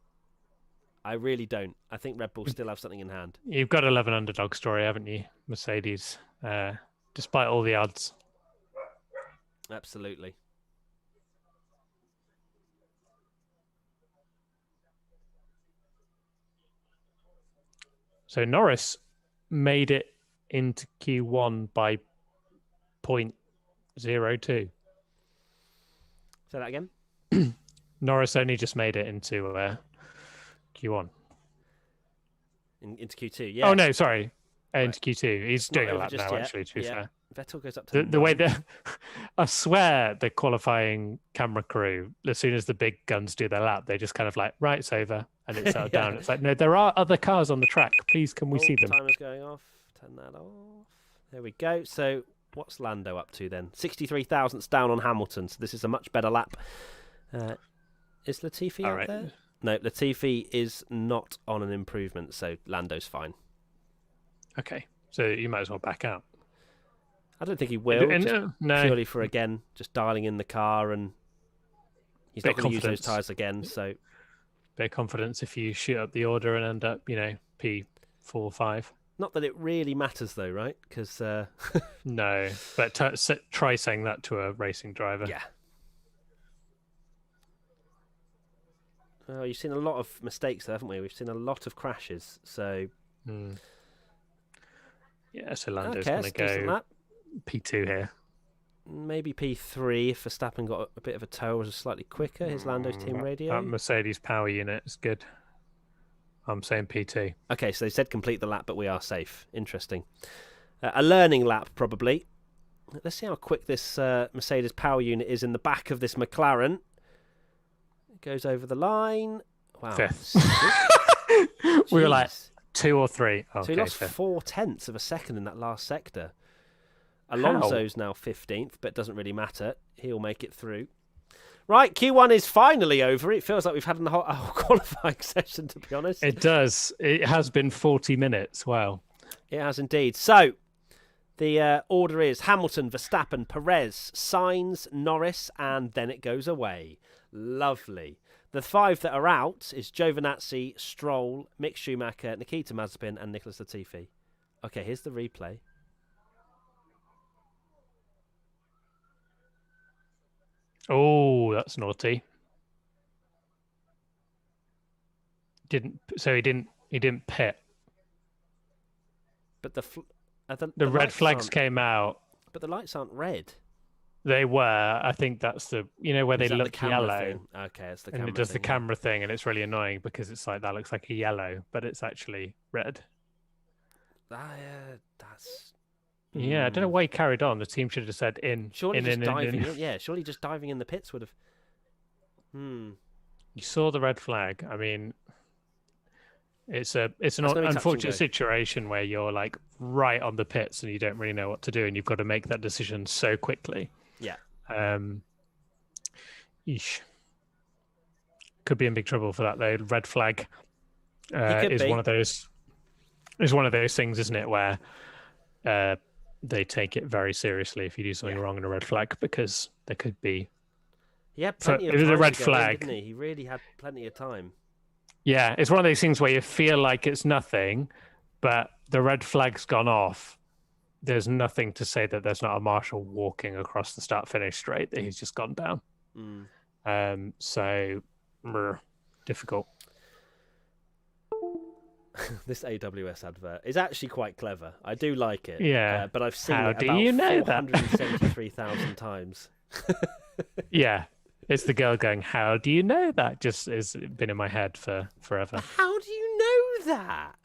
Speaker 2: I really don't. I think Red Bull still have something in hand.
Speaker 1: You've got 11 underdog story, haven't you, Mercedes? Despite all the odds.
Speaker 2: Absolutely.
Speaker 1: So Norris made it into Q1 by 0.02.
Speaker 2: Say that again?
Speaker 1: Norris only just made it into Q1.
Speaker 2: Into Q2, yeah.
Speaker 1: Oh, no, sorry. Into Q2. He's doing a lap now, actually, to be fair.
Speaker 2: Vettel goes up to
Speaker 1: the way that I swear the qualifying camera crew, as soon as the big guns do their lap, they just kind of like, right, it's over, and it's settled down. It's like, no, there are other cars on the track. Please, can we see them?
Speaker 2: Timer's going off. Turn that off. There we go. So what's Lando up to then? 63 thousandths down on Hamilton. So this is a much better lap. Is Latifi up there? No, Latifi is not on an improvement, so Lando's fine.
Speaker 1: Okay, so you might as well back out.
Speaker 2: I don't think he will. No. Purely for, again, just dialing in the car, and he's not going to use those tyres again. So,
Speaker 1: bit of confidence if you shoot up the order and end up, P4 or 5.
Speaker 2: Not that it really matters, though, right? Because
Speaker 1: no, but try saying that to a racing driver.
Speaker 2: Yeah. Oh, you've seen a lot of mistakes, there, haven't we? We've seen a lot of crashes. So,
Speaker 1: yeah. So Lando's going to go P2 here.
Speaker 2: Maybe P3 if Verstappen got a bit of a toe, was slightly quicker. His Lando's team radio.
Speaker 1: That Mercedes power unit is good. I'm saying P2.
Speaker 2: Okay, so they said complete the lap, but we are safe. Interesting. A learning lap, probably. Let's see how quick this Mercedes power unit is in the back of this McLaren. It goes over the line. Wow.
Speaker 1: 5th. We were like 2 or 3. Okay,
Speaker 2: so he lost 0.4 of a second in that last sector. Alonso's now 15th, but it doesn't really matter. He'll make it through. Right, Q1 is finally over. It feels like we've had a whole qualifying session, to be honest.
Speaker 1: It does. It has been 40 minutes. Wow.
Speaker 2: It has indeed. So, the order is Hamilton, Verstappen, Perez, Sainz, Norris, and then it goes away. Lovely. The 5 that are out is Giovinazzi, Stroll, Mick Schumacher, Nikita Mazepin, and Nicholas Latifi. Okay, here's the replay.
Speaker 1: Oh, that's naughty. He didn't pit.
Speaker 2: But
Speaker 1: the red flags came out.
Speaker 2: But the lights aren't red.
Speaker 1: They were. I think that's where they look yellow.
Speaker 2: Thing? Okay, it's the camera.
Speaker 1: And it does the camera thing, and it's really annoying because it's like that looks like a yellow, but it's actually red.
Speaker 2: That's.
Speaker 1: Yeah, I don't know why he carried on. The team should have said in.
Speaker 2: Surely just diving in. Yeah, surely just diving in the pits would have. You
Speaker 1: saw the red flag. I mean, it's an unfortunate situation where you're like right on the pits and you don't really know what to do, and you've got to make that decision so quickly.
Speaker 2: Yeah.
Speaker 1: Could be in big trouble for that though. Red flag is one of those. Is one of those things, isn't it, where they take it very seriously if you do something wrong in a red flag, because there could be.
Speaker 2: He had plenty of time.
Speaker 1: It was a red flag,
Speaker 2: didn't he? He really had plenty of time.
Speaker 1: Yeah, it's one of those things where you feel like it's nothing, but the red flag's gone off. There's nothing to say that there's not a marshal walking across the start-finish straight, that he's just gone down. So, difficult.
Speaker 2: This AWS advert is actually quite clever. I do like it.
Speaker 1: Yeah.
Speaker 2: But I've seen it about 473,000 times.
Speaker 1: Yeah. It's the girl going, how do you know that? Just has been in my head for forever.
Speaker 2: How do you know that?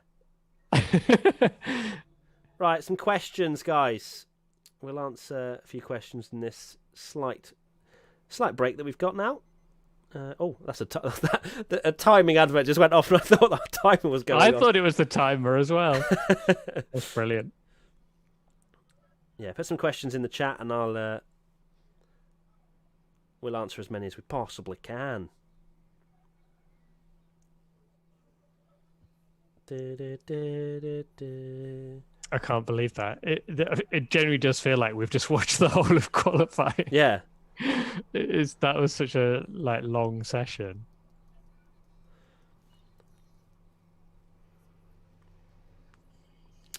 Speaker 2: Right, some questions, guys. We'll answer a few questions in this slight break that we've got now. That's a timing advert just went off, and I thought that timer was going on.
Speaker 1: I thought it was the timer as well. That's brilliant.
Speaker 2: Yeah, put some questions in the chat, and we'll answer as many as we possibly can.
Speaker 1: I can't believe that. It generally does feel like we've just watched the whole of qualifying.
Speaker 2: Yeah.
Speaker 1: That was such a long session.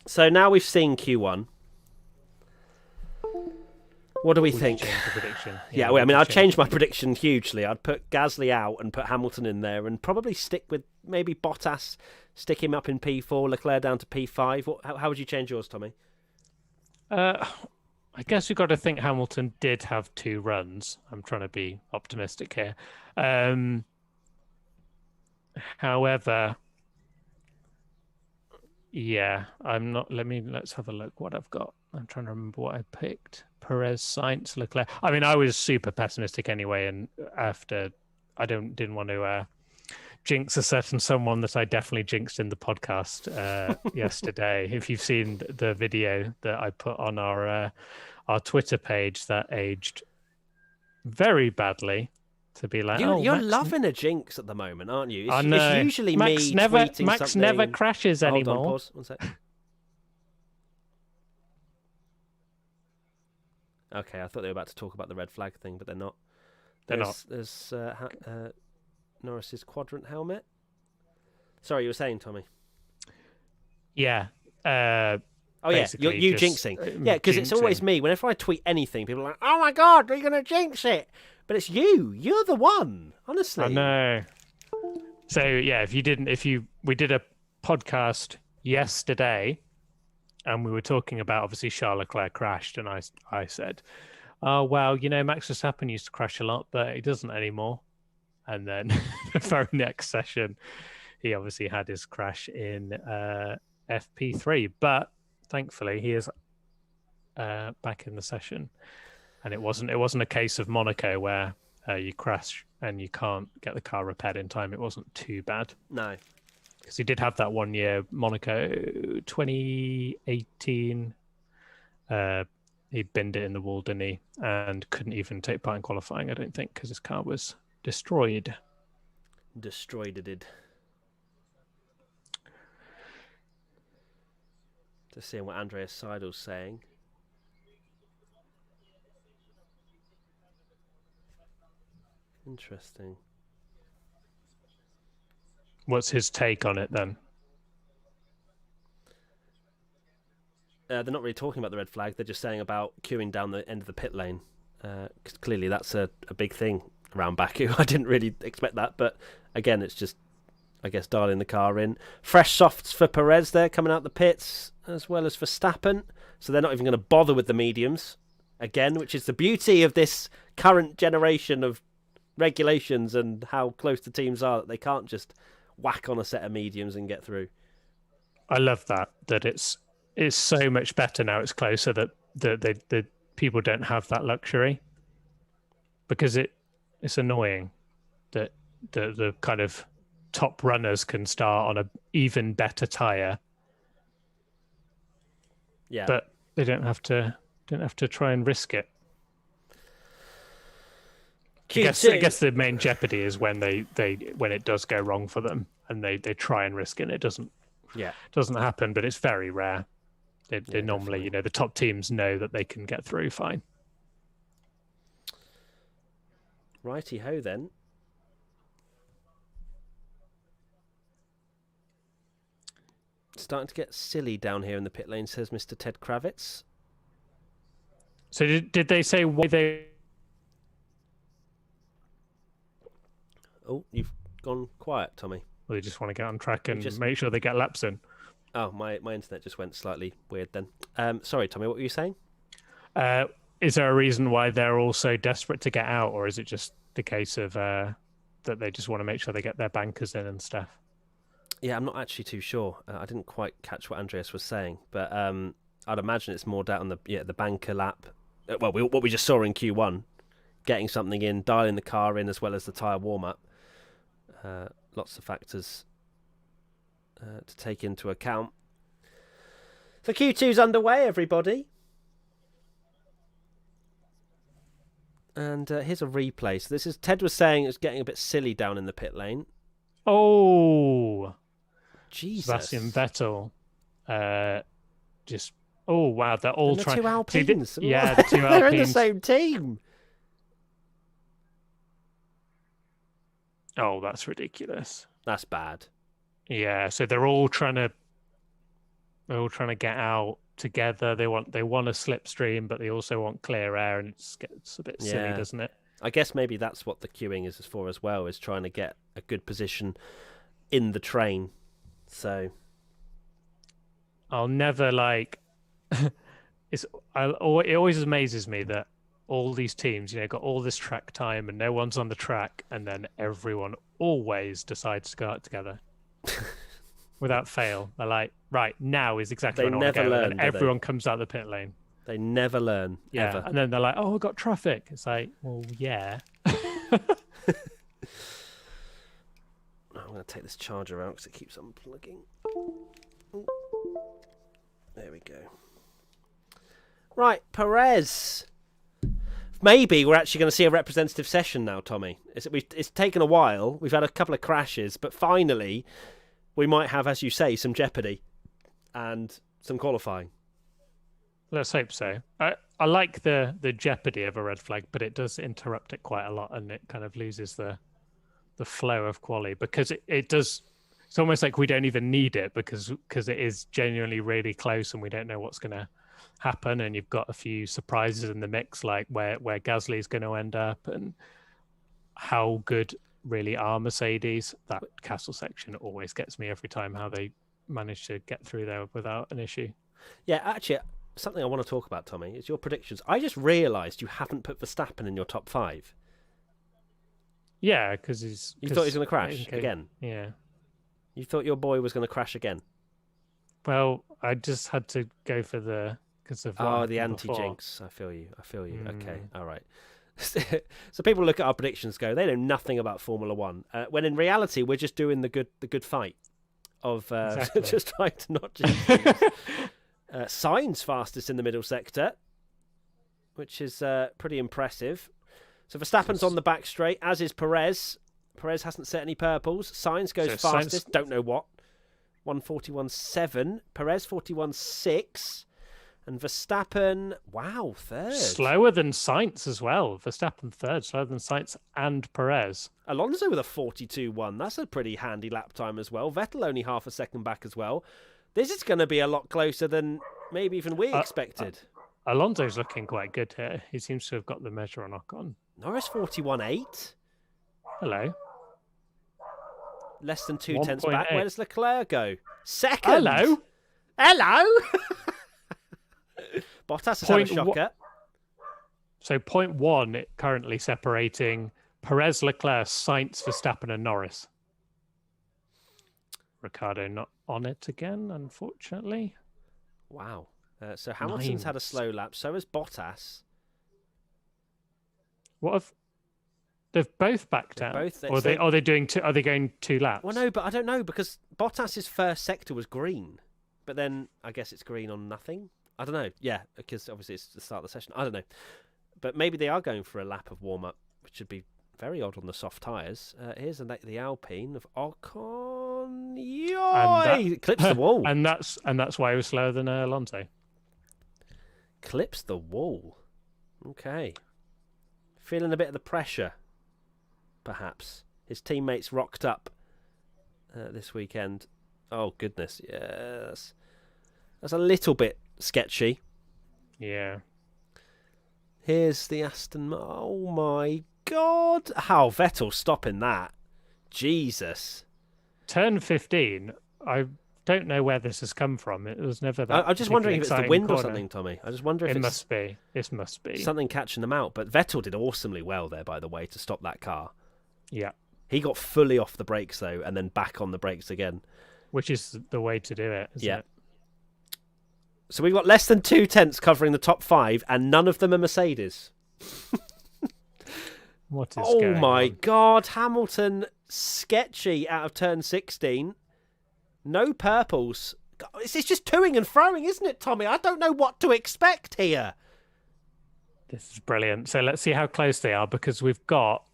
Speaker 2: So now we've seen Q1. What do we think?
Speaker 1: Change the prediction.
Speaker 2: Yeah, I mean, I'd change my prediction hugely. I'd put Gasly out and put Hamilton in there, and probably stick with maybe Bottas, stick him up in P4, Leclerc down to P5. How would you change yours, Tommy?
Speaker 1: I guess we've got to think Hamilton did have 2 runs. I'm trying to be optimistic here. However, yeah, I'm not. Let's have a look what I've got. I'm trying to remember what I picked. Perez, Sainz, Leclerc. I mean, I was super pessimistic anyway, and after I didn't want to jinx a certain someone that I definitely jinxed in the podcast yesterday. If you've seen the video that I put on our Twitter page, that aged very badly. To be like,
Speaker 2: you're loving a jinx at the moment, aren't you?
Speaker 1: I know.
Speaker 2: It's usually
Speaker 1: Max
Speaker 2: me
Speaker 1: never,
Speaker 2: tweeting
Speaker 1: Max
Speaker 2: something.
Speaker 1: never crashes anymore.
Speaker 2: Hold on, pause. 1 sec. Okay, I thought they were about to talk about the red flag thing, but they're not. There's Norris's quadrant helmet. Sorry, you were saying, Tommy?
Speaker 1: Yeah.
Speaker 2: Oh, yeah, you jinxing. Yeah, because it's always me. Whenever I tweet anything, people are like, oh my God, you're going to jinx it. But it's you. You're the one, honestly.
Speaker 1: I know. So, yeah, we did a podcast yesterday, and we were talking about, obviously, Charles Leclerc crashed, and I said, oh, well, Max Verstappen used to crash a lot, but he doesn't anymore. And then the very next session, he obviously had his crash in FP3, but thankfully he is back in the session, and it wasn't a case of Monaco where you crash and you can't get the car repaired in time. It wasn't too bad.
Speaker 2: No,
Speaker 1: because he did have that 1 year, Monaco 2018. He binned it in the wall, didn't he? And couldn't even take part in qualifying, I don't think, because his car was destroyed.
Speaker 2: Destroyed it did. Just seeing what Andreas Seidel's saying. Interesting.
Speaker 1: What's his take on it then?
Speaker 2: They're not really talking about the red flag. They're just saying about queuing down the end of the pit lane. Cause clearly that's a big thing around Baku. I didn't really expect that. But again, it's just, I guess, dialing the car in. Fresh softs for Perez there coming out the pits, as well as Verstappen. So they're not even going to bother with the mediums again, which is the beauty of this current generation of regulations and how close the teams are, that they can't just whack on a set of mediums and get through.
Speaker 1: I love that it's so much better now. It's closer that the people don't have that luxury, because it's annoying that the kind of top runners can start on a even better tire.
Speaker 2: Yeah,
Speaker 1: but they don't have to try and risk it. I guess the main jeopardy is when when it does go wrong for them and they try and risk it and it doesn't happen, but it's very rare. They normally, definitely. The top teams know that they can get through fine.
Speaker 2: Righty ho then. Starting to get silly down here in the pit lane, says Mr. Ted Kravitz.
Speaker 1: So did they say why they...
Speaker 2: Oh, you've gone quiet, Tommy.
Speaker 1: Well, they just want to get on track and make sure they get laps in.
Speaker 2: Oh, my internet just went slightly weird then. Sorry, Tommy, what were you saying?
Speaker 1: Is there a reason why they're all so desperate to get out, or is it just the case of that they just want to make sure they get their bankers in and stuff?
Speaker 2: Yeah, I'm not actually too sure. I didn't quite catch what Andreas was saying, but I'd imagine it's more down on the banker lap. Well, what we just saw in Q1, getting something in, dialing the car in, as well as the tyre warm-up. Lots of factors to take into account. So Q2's underway, everybody. And here's a replay. So this is, Ted was saying it's getting a bit silly down in the pit lane.
Speaker 1: Oh,
Speaker 2: Jesus!
Speaker 1: Sebastian Vettel, just wow, they're all trying.
Speaker 2: The two Alpines,
Speaker 1: the two Alpines.
Speaker 2: They're in the same team.
Speaker 1: Oh, that's ridiculous.
Speaker 2: That's bad.
Speaker 1: Yeah, so they're all trying to They're all trying to get out together. They want a slipstream, but they also want clear air, and it gets a bit silly, doesn't it?
Speaker 2: I guess maybe that's what the queuing is for as well, is trying to get a good position in the train. So
Speaker 1: I'll never it always amazes me that all these teams, got all this track time and no one's on the track, and then everyone always decides to go out together. Without fail. They're like, right, now is exactly when I want to go. And everyone comes out the pit lane.
Speaker 2: They never learn, ever.
Speaker 1: And then they're like, oh, we've got traffic. It's like, well, yeah.
Speaker 2: I'm going to take this charger out because it keeps unplugging. There we go. Right, Perez. Maybe we're actually going to see a representative session now, Tommy. It's taken a while. We've had a couple of crashes, but finally we might have, as you say, some jeopardy and some qualifying.
Speaker 1: Let's hope so. I like the jeopardy of a red flag, but it does interrupt it quite a lot, and it kind of loses the flow of quali, because it does. It's almost like we don't even need it because it is genuinely really close, and we don't know what's going to happen. And you've got a few surprises in the mix, like where Gasly is going to end up, and how good really are Mercedes. That castle section always gets me every time, how they manage to get through there without an issue.
Speaker 2: Yeah, actually, something I want to talk about, Tommy, is your predictions. I just realised you haven't put Verstappen in your top 5.
Speaker 1: Yeah, because
Speaker 2: you thought he was going to crash again.
Speaker 1: Yeah,
Speaker 2: you thought your boy was going to crash again.
Speaker 1: Well, I just had to go for the
Speaker 2: the anti-jinx. I feel you. Okay, all right. So people look at our predictions, go, they know nothing about Formula One, when in reality we're just doing the good fight of just trying to not jinx things. Sainz fastest in the middle sector, which is pretty impressive. So Verstappen's on the back straight, as is Perez. Perez hasn't set any purples. Sainz goes fastest, don't know what. 141.7. Perez 41.6. And Verstappen, wow, third.
Speaker 1: Slower than Sainz as well. Verstappen third, slower than Sainz and Perez.
Speaker 2: Alonso with a 42.1. That's a pretty handy lap time as well. Vettel only half a second back as well. This is going to be a lot closer than maybe even we expected.
Speaker 1: Alonso's looking quite good here. He seems to have got the measure on Ocon.
Speaker 2: Norris 41.8.
Speaker 1: Hello.
Speaker 2: Less than 2 tenths back. Where does Leclerc go? Second.
Speaker 1: Hello.
Speaker 2: Bottas has had a shocker.
Speaker 1: So 0.1 currently separating Perez, Leclerc, Sainz, Verstappen and Norris. Ricciardo not on it again, unfortunately.
Speaker 2: Wow. So Hamilton's had a slow lap. So has Bottas.
Speaker 1: They've both backed out? Are they doing are they going 2 laps?
Speaker 2: Well, no, but I don't know, because Bottas's first sector was green, but then I guess it's green on nothing. I don't know. Yeah, because obviously it's the start of the session. I don't know, but maybe they are going for a lap of warm up, which would be very odd on the soft tyres. Here's the Alpine of Ocon. Yoy! Clips the wall,
Speaker 1: and that's why he was slower than Alonso.
Speaker 2: Clips the wall. Okay, feeling a bit of the pressure. Perhaps his teammates rocked up this weekend. Oh goodness, yes, that's a little bit sketchy.
Speaker 1: Yeah.
Speaker 2: Here's the Aston. Oh my God! How Vettel stopping that? Jesus.
Speaker 1: Turn 15. I don't know where this has come from. It was never that.
Speaker 2: I'm just wondering if it's the wind or something, Tommy. I just wonder if
Speaker 1: it must be. It must be
Speaker 2: something catching them out. But Vettel did awesomely well there, by the way, to stop that car.
Speaker 1: Yeah.
Speaker 2: He got fully off the brakes though, and then back on the brakes again.
Speaker 1: Which is the way to do it, isn't it?
Speaker 2: So we've got less than 2 tenths covering the top 5, and none of them are Mercedes.
Speaker 1: What is going on?
Speaker 2: Oh my God, Hamilton sketchy out of turn 16. No purples. It's just toing and throwing, isn't it, Tommy? I don't know what to expect here.
Speaker 1: This is brilliant. So let's see how close they are, because we've got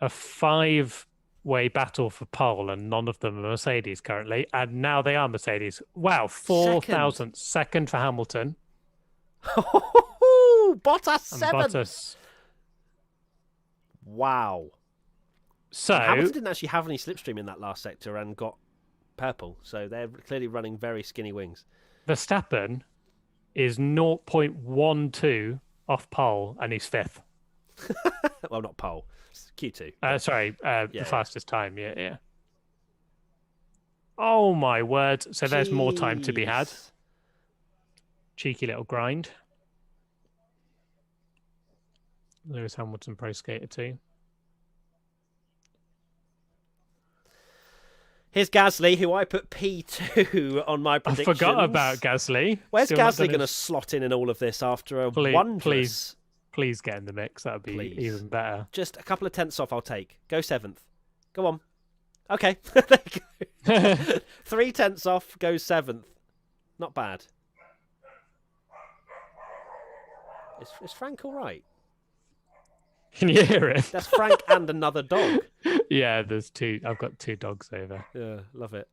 Speaker 1: a 5-way battle for pole, and none of them are Mercedes currently, and now they are Mercedes. Wow, 4,000 second for Hamilton.
Speaker 2: Bottas 7.
Speaker 1: Bottas.
Speaker 2: Wow.
Speaker 1: So
Speaker 2: Hamilton didn't actually have any slipstream in that last sector and got purple. So they're clearly running very skinny wings.
Speaker 1: Verstappen is 0.12 off pole, and he's 5th.
Speaker 2: Well, not pole. Q2.
Speaker 1: The fastest time. Yeah. Oh, my word. So there's more time to be had. Cheeky little grind. Lewis Hamilton Pro Skater 2. Here's
Speaker 2: Gasly, who I put P2 on my predictions.
Speaker 1: I forgot about Gasly.
Speaker 2: Where's Gasly going to slot in all of this after a wondrous...
Speaker 1: Please get in the mix. That would be even better.
Speaker 2: Just a couple of tenths off, I'll take. Go 7th. Go on. Okay. There you go. 3 tenths off, go 7th. Not bad. Is Frank all right?
Speaker 1: Can you hear it?
Speaker 2: That's Frank and another dog.
Speaker 1: Yeah, there's 2. I've got 2 dogs over.
Speaker 2: Yeah, love it.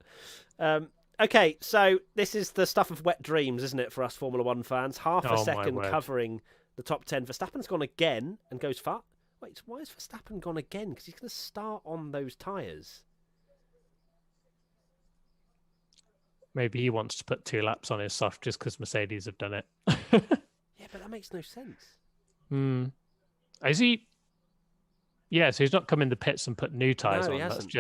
Speaker 2: Okay, so this is the stuff of wet dreams, isn't it, for us Formula 1 fans? Half a second covering the top 10. Verstappen's gone again and goes far. Wait, why has Verstappen gone again? Because he's going to start on those tyres.
Speaker 1: Maybe he wants to put 2 laps on his soft just because Mercedes have done it.
Speaker 2: Yeah, but that makes no sense.
Speaker 1: Is he? Yeah, so he's not come in the pits and put new tyres on.
Speaker 2: He hasn't,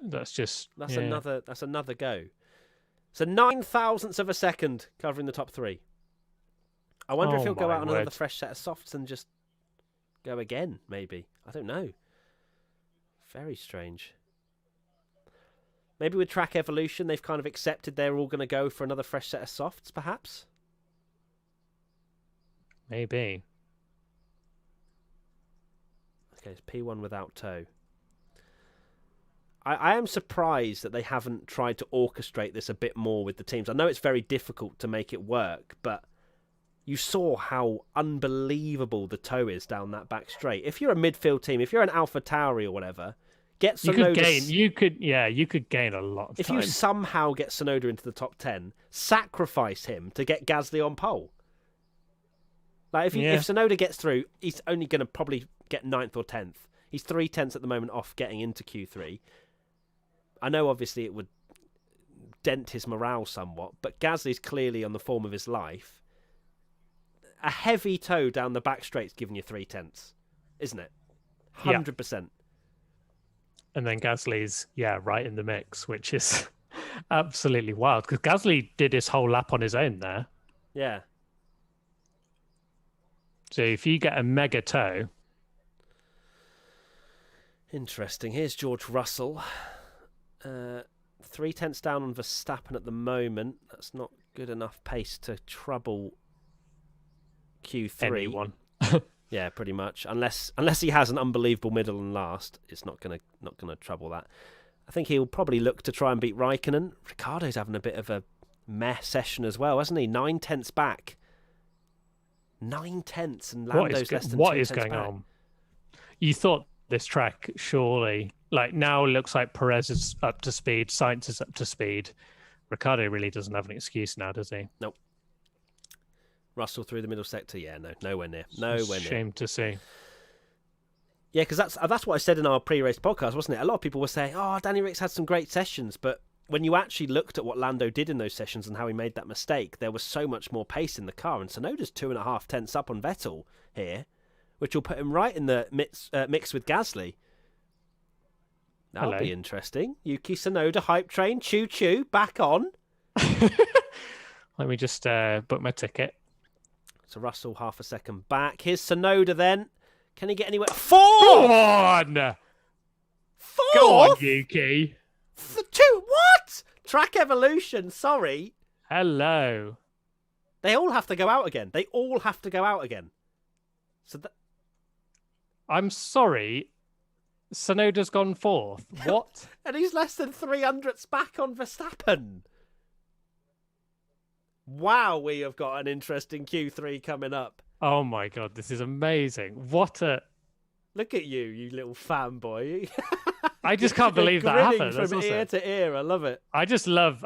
Speaker 2: That's another go. So 9 thousandths of a second covering the top 3. I wonder if he'll go out on another fresh set of softs and just go again, maybe. I don't know. Very strange. Maybe with track evolution, they've kind of accepted they're all going to go for another fresh set of softs, perhaps?
Speaker 1: Maybe.
Speaker 2: Okay, it's P1 without toe. I am surprised that they haven't tried to orchestrate this a bit more with the teams. I know it's very difficult to make it work, but you saw how unbelievable the toe is down that back straight. If you're a midfield team, if you're an AlphaTauri or whatever, get Tsunoda...
Speaker 1: You could gain a lot of time.
Speaker 2: If you somehow get Tsunoda into the top 10, sacrifice him to get Gasly on pole. Like if Tsunoda gets through, he's only going to probably get 9th or 10th. He's 3 tenths at the moment off getting into Q3. I know obviously it would dent his morale somewhat, but Gasly's clearly on the form of his life. A heavy toe down the back straight's giving you 3 tenths, isn't it? 100%. Yeah.
Speaker 1: And then Gasly's, right in the mix, which is absolutely wild. Because Gasly did his whole lap on his own there.
Speaker 2: Yeah.
Speaker 1: So if you get a mega toe...
Speaker 2: Interesting. Here's George Russell. 3 tenths down on Verstappen at the moment. That's not good enough pace to trouble Q3.
Speaker 1: Anyone.
Speaker 2: Yeah, pretty much. Unless he has an unbelievable middle and last, it's not gonna trouble that. I think he'll probably look to try and beat Raikkonen. Ricciardo's having a bit of a meh session as well, hasn't he? 9 tenths back. 9 tenths and Lando's less than 2 tenths back. What is going on?
Speaker 1: You thought this track, surely, like now it looks like Perez is up to speed, Sainz is up to speed. Ricciardo really doesn't have an excuse now, does he?
Speaker 2: Nope. Russell through the middle sector, nowhere near.
Speaker 1: Shame to see.
Speaker 2: Yeah, because that's what I said in our pre-race podcast, wasn't it? A lot of people were saying, Danny Ricks had some great sessions, but when you actually looked at what Lando did in those sessions and how he made that mistake, there was so much more pace in the car, and Tsunoda's 2.5 tenths up on Vettel here, which will put him right in the mix with Gasly. That'll be interesting. Yuki Tsunoda hype train, choo-choo, back on.
Speaker 1: Let me just book my ticket.
Speaker 2: So Russell half a second back. Here's Tsunoda then. Can he get anywhere? 4th!
Speaker 1: Go on!
Speaker 2: 4th?
Speaker 1: Go on, Yuki.
Speaker 2: 2? What? Track evolution, sorry.
Speaker 1: Hello.
Speaker 2: They all have to go out again. So
Speaker 1: I'm sorry. Tsunoda's gone 4th. What?
Speaker 2: And he's less than 300ths back on Verstappen. Wow, we have got an interesting Q3 coming up.
Speaker 1: Oh my God, this is amazing. What a...
Speaker 2: Look at you little fanboy.
Speaker 1: I just can't believe that happened.
Speaker 2: From ear to ear. I love it.
Speaker 1: I just love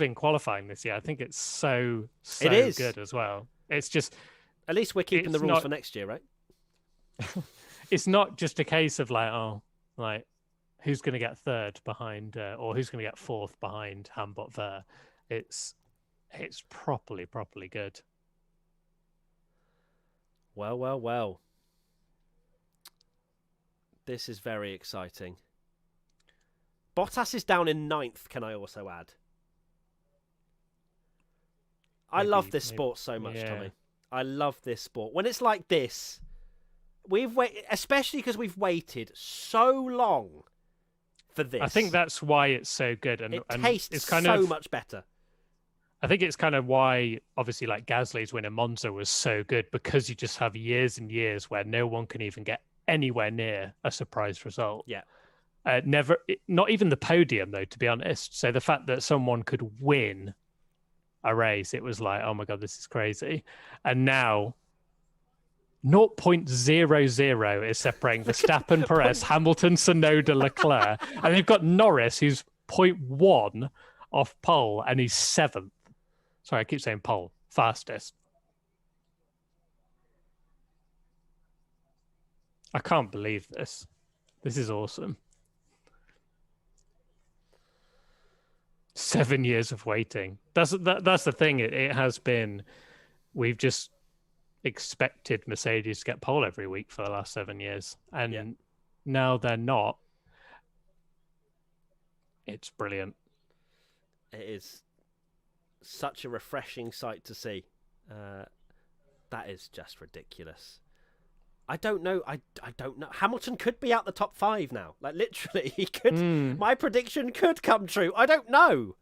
Speaker 1: in qualifying this year. I think it's so good as well. It's just...
Speaker 2: At least we're keeping the rules for next year, right?
Speaker 1: It's not just a case of who's going to get third behind, or who's going to get fourth behind Hambot Ver. It's properly good.
Speaker 2: Well. This is very exciting. Bottas is down in 9th, can I also add? I love this sport so much, Tommy. I love this sport. When it's like this, we've waited, especially because we've waited so long for this.
Speaker 1: I think that's why it's so good. And
Speaker 2: tastes it's kind so much better.
Speaker 1: I think it's kind of why, obviously, like Gasly's win in Monza was so good, because you just have years and years where no one can even get anywhere near a surprise result.
Speaker 2: Yeah.
Speaker 1: Not even the podium, though, to be honest. So the fact that someone could win a race, it was like, oh my God, this is crazy. And now 0.00 is separating Verstappen, Perez, Hamilton, Tsunoda, Leclerc. And they've got Norris, who's 0.1 off pole, and he's 7th. Sorry, I keep saying pole. Fastest. I can't believe this. This is awesome. 7 years of waiting. That's the thing. It has been. We've just expected Mercedes to get pole every week for the last 7 years, and now they're not. It's brilliant.
Speaker 2: It is such a refreshing sight to see. That is just ridiculous. I don't know. I don't know. Hamilton could be out the top 5 now. Like, literally, he could. My prediction could come true. I don't know.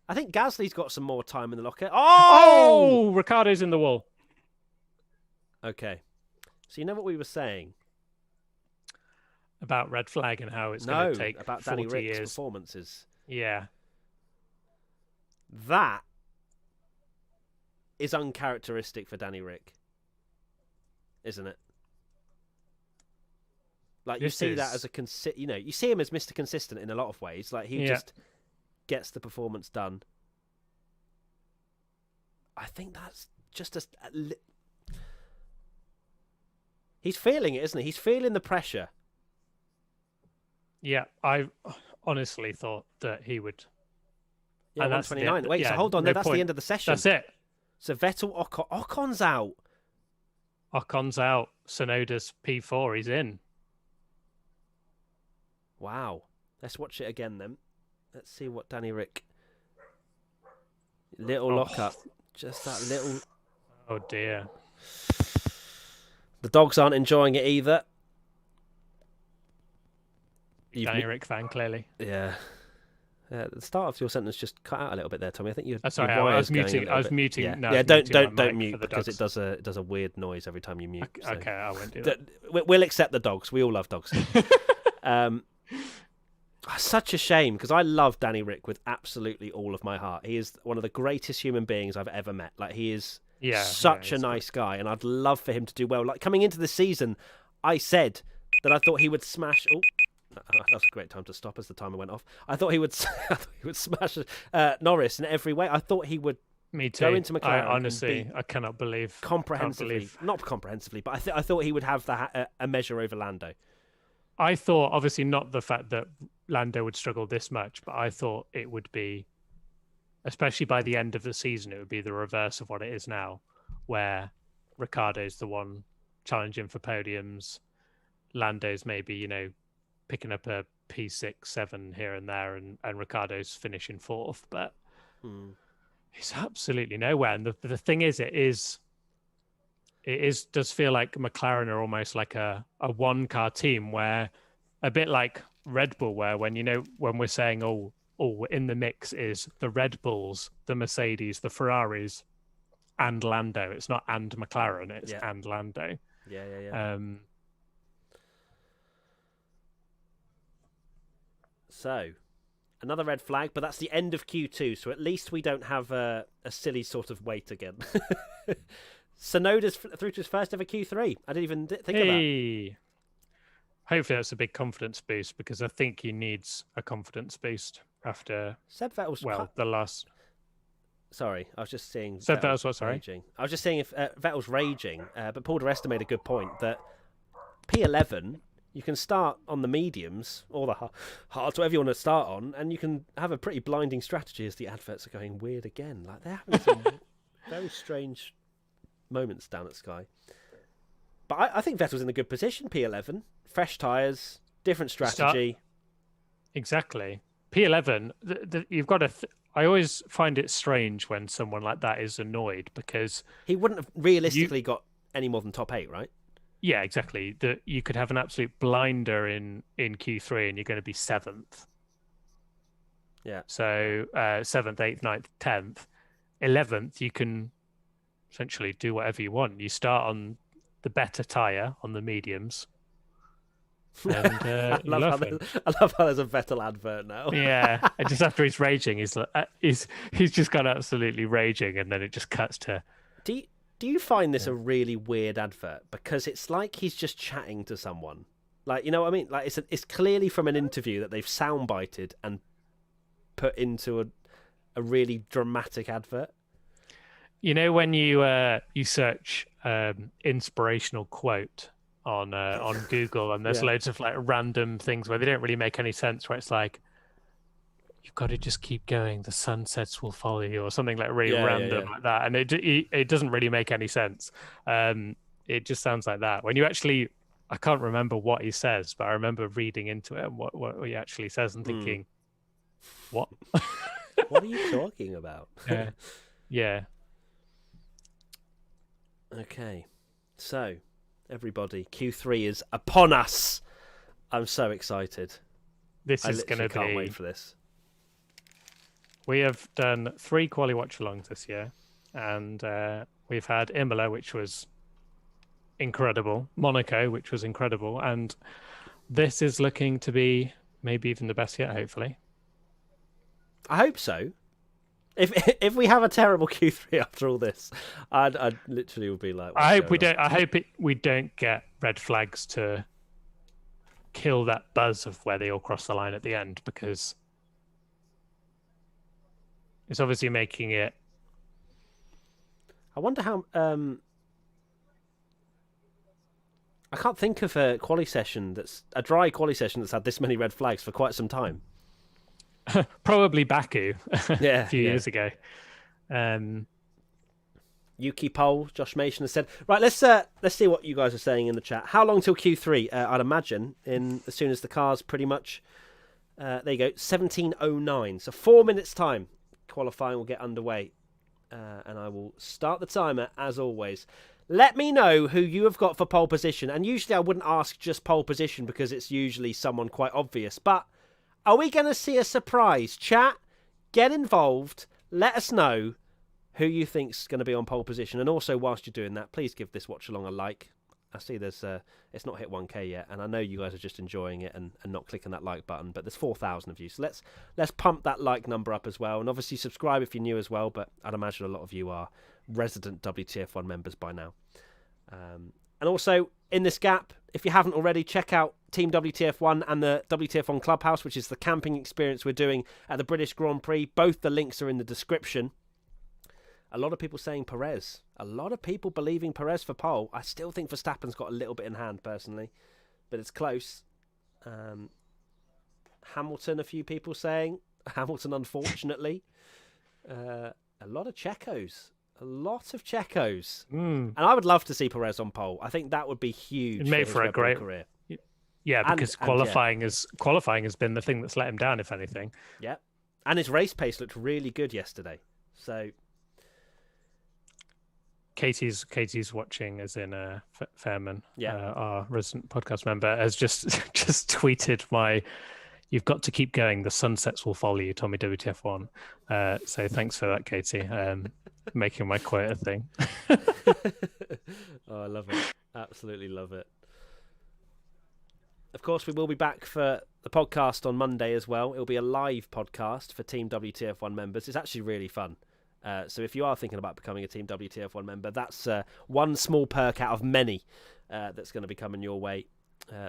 Speaker 2: I think Gasly's got some more time in the locker.
Speaker 1: Oh! Ricciardo's in the wall.
Speaker 2: Okay. So you know what we were saying?
Speaker 1: About red flag and how it's going to take
Speaker 2: about
Speaker 1: 40
Speaker 2: Danny Rick's
Speaker 1: years.
Speaker 2: Performances.
Speaker 1: Yeah.
Speaker 2: That is uncharacteristic for Danny Rick, isn't it? Like, you see that as you see him as Mr. Consistent in a lot of ways. Like, he just gets the performance done. I think that's just he's feeling it, isn't he? He's feeling the pressure.
Speaker 1: Yeah, I honestly thought that he would.
Speaker 2: Yeah, 129. Wait, so hold on. That's the end of the session.
Speaker 1: That's it.
Speaker 2: So Vettel, Ocon's out.
Speaker 1: Ocon's out. Tsunoda's P4. He's in.
Speaker 2: Wow. Let's watch it again then. Let's see what Danny Rick. Little lockup. Just that little.
Speaker 1: Oh dear.
Speaker 2: The dogs aren't enjoying it either.
Speaker 1: Danny Rick fan, clearly.
Speaker 2: Yeah. The start of your sentence just cut out a little bit there, Tommy. I think you.
Speaker 1: Sorry, I was muting. I was muting.
Speaker 2: Yeah,
Speaker 1: no,
Speaker 2: don't mute because it does a weird noise every time you mute.
Speaker 1: Okay, I won't do that.
Speaker 2: We'll accept the dogs. We all love dogs. Such a shame, because I love Danny Rick with absolutely all of my heart. He is one of the greatest human beings I've ever met. Like, he is such a nice guy, and I'd love for him to do well. Like, coming into the season, I said that I thought he would smash. Oh, that was a great time to stop as the timer went off. I thought he would smash Norris in every way. I thought he would.
Speaker 1: Me too.
Speaker 2: Go into McLaren.
Speaker 1: Honestly, I cannot believe.
Speaker 2: Not comprehensively, but I thought he would have a measure over Lando.
Speaker 1: I thought, obviously, not the fact that Lando would struggle this much, but I thought it would be, especially by the end of the season, it would be the reverse of what it is now, where Ricciardo's the one challenging for podiums. Lando's maybe, picking up a P6, 7 here and there, and Ricciardo's finishing 4th, but he's absolutely nowhere. And the thing is, it does feel like McLaren are almost like a one-car team, where a bit like Red Bull, where when we're saying, oh, in the mix is the Red Bulls, the Mercedes, the Ferraris, and Lando. It's not and McLaren, it's and Lando.
Speaker 2: Yeah. So, another red flag, but that's the end of Q2, so at least we don't have a silly sort of wait again. Tsunoda's through to his first ever Q3. I didn't even think of that.
Speaker 1: Hopefully that's a big confidence boost, because I think he needs a confidence boost after
Speaker 2: Seb Vettel's
Speaker 1: the last.
Speaker 2: Sorry, I was just seeing.
Speaker 1: Seb Vettel's what? Sorry,
Speaker 2: raging. I was just seeing if Vettel's raging, but Paul DeResta made a good point that P11 You can start on the mediums or the hards, whatever you want to start on, and you can have a pretty blinding strategy as the adverts are going weird again. Like they're having some very strange moments down at Sky. But I think Vettel's in a good position. P11, fresh tyres, different strategy.
Speaker 1: Exactly. P11. You've got to. I always find it strange when someone like that is annoyed because
Speaker 2: he wouldn't have realistically got any more than top 8, right?
Speaker 1: Yeah, exactly. That you could have an absolute blinder in Q3 and you're going to be 7th.
Speaker 2: Yeah.
Speaker 1: So 7th, 8th, 9th, 10th, 11th, you can essentially do whatever you want. You start on the better tyre on the mediums. And,
Speaker 2: I love how there's a Vettel advert now.
Speaker 1: Yeah, and just after he's raging, he's just gone absolutely raging, and then it just cuts to.
Speaker 2: Do you find this a really weird advert? Because it's like he's just chatting to someone. Like, you know what I mean? Like it's clearly from an interview that they've soundbited and put into a really dramatic advert.
Speaker 1: You know when you search inspirational quote on Google and there's loads of like random things where they don't really make any sense, where it's like, you've got to just keep going, the sunsets will follow you, or something like really random like that, and it doesn't really make any sense. It just sounds like that when you actually, I can't remember what he says, but I remember reading into it and what he actually says and thinking, what
Speaker 2: what are you talking about?
Speaker 1: Yeah.
Speaker 2: Okay, so everybody, Q3 is upon us. I'm so excited.
Speaker 1: This is going to be.
Speaker 2: Can't wait for this.
Speaker 1: We have done 3 quali watch-alongs this year, and we've had Imola, which was incredible, Monaco, which was incredible, and this is looking to be maybe even the best yet, hopefully.
Speaker 2: I hope so. If we have a terrible Q3 after all this, I'd literally would be like,
Speaker 1: I hope we don't. I hope we don't get red flags to kill that buzz of where they all cross the line at the end, because it's obviously making it.
Speaker 2: I wonder how. I can't think of a quali session that's a dry quali session that's had this many red flags for quite some time.
Speaker 1: Probably Baku a few years ago.
Speaker 2: Yuki Pole, Josh Mason has said, right, let's see what you guys are saying in the chat. How long till Q3? I'd imagine as soon as the car's pretty much there you go, 17:09. So 4 minutes time qualifying will get underway. And I will start the timer as always. Let me know who you have got for pole position. And usually I wouldn't ask just pole position because it's usually someone quite obvious, but are we going to see a surprise? Chat, get involved. Let us know who you think's going to be on pole position. And also, whilst you're doing that, please give this watch along a like. I see there's it's not hit 1K yet, and I know you guys are just enjoying it and not clicking that like button. But there's 4,000 of you, so let's pump that like number up as well. And obviously subscribe if you're new as well. But I'd imagine a lot of you are resident WTF1 members by now. And also, in this gap, if you haven't already, check out Team WTF1 and the WTF1 Clubhouse, which is the camping experience we're doing at the British Grand Prix. Both the links are in the description. A lot of people saying Perez. A lot of people believing Perez for pole. I still think Verstappen's got a little bit in hand, personally. But it's close. Hamilton, a few people saying. Hamilton, unfortunately. A lot of Checos. A lot of Checos. And I would love to see Perez on pole. I think that would be huge.
Speaker 1: It made for a great
Speaker 2: career.
Speaker 1: Yeah, because qualifying has been the thing that's let him down, if anything.
Speaker 2: Yeah. And his race pace looked really good yesterday. So
Speaker 1: Katie's watching, as in Fairman, our resident podcast member, has just tweeted you've got to keep going, the sunsets will follow you, Tommy WTF1. So thanks for that, Katie. Making my quote a thing.
Speaker 2: Oh, I love it. Absolutely love it. Of course, we will be back for the podcast on Monday as well. It'll be a live podcast for Team WTF1 members. It's actually really fun. So if you are thinking about becoming a Team WTF1 member, that's one small perk out of many that's going to be coming your way.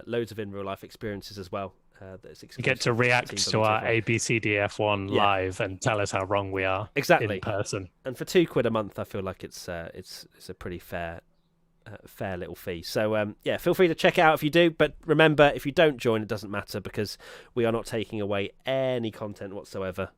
Speaker 2: Loads of in real life experiences as well.
Speaker 1: You get to react to our ABCDF1 live and tell us how wrong we are.
Speaker 2: Exactly.
Speaker 1: In person.
Speaker 2: And for £2 a month, I feel like it's a pretty fair fair little fee. So yeah, feel free to check it out if you do. But remember, if you don't join, it doesn't matter because we are not taking away any content whatsoever.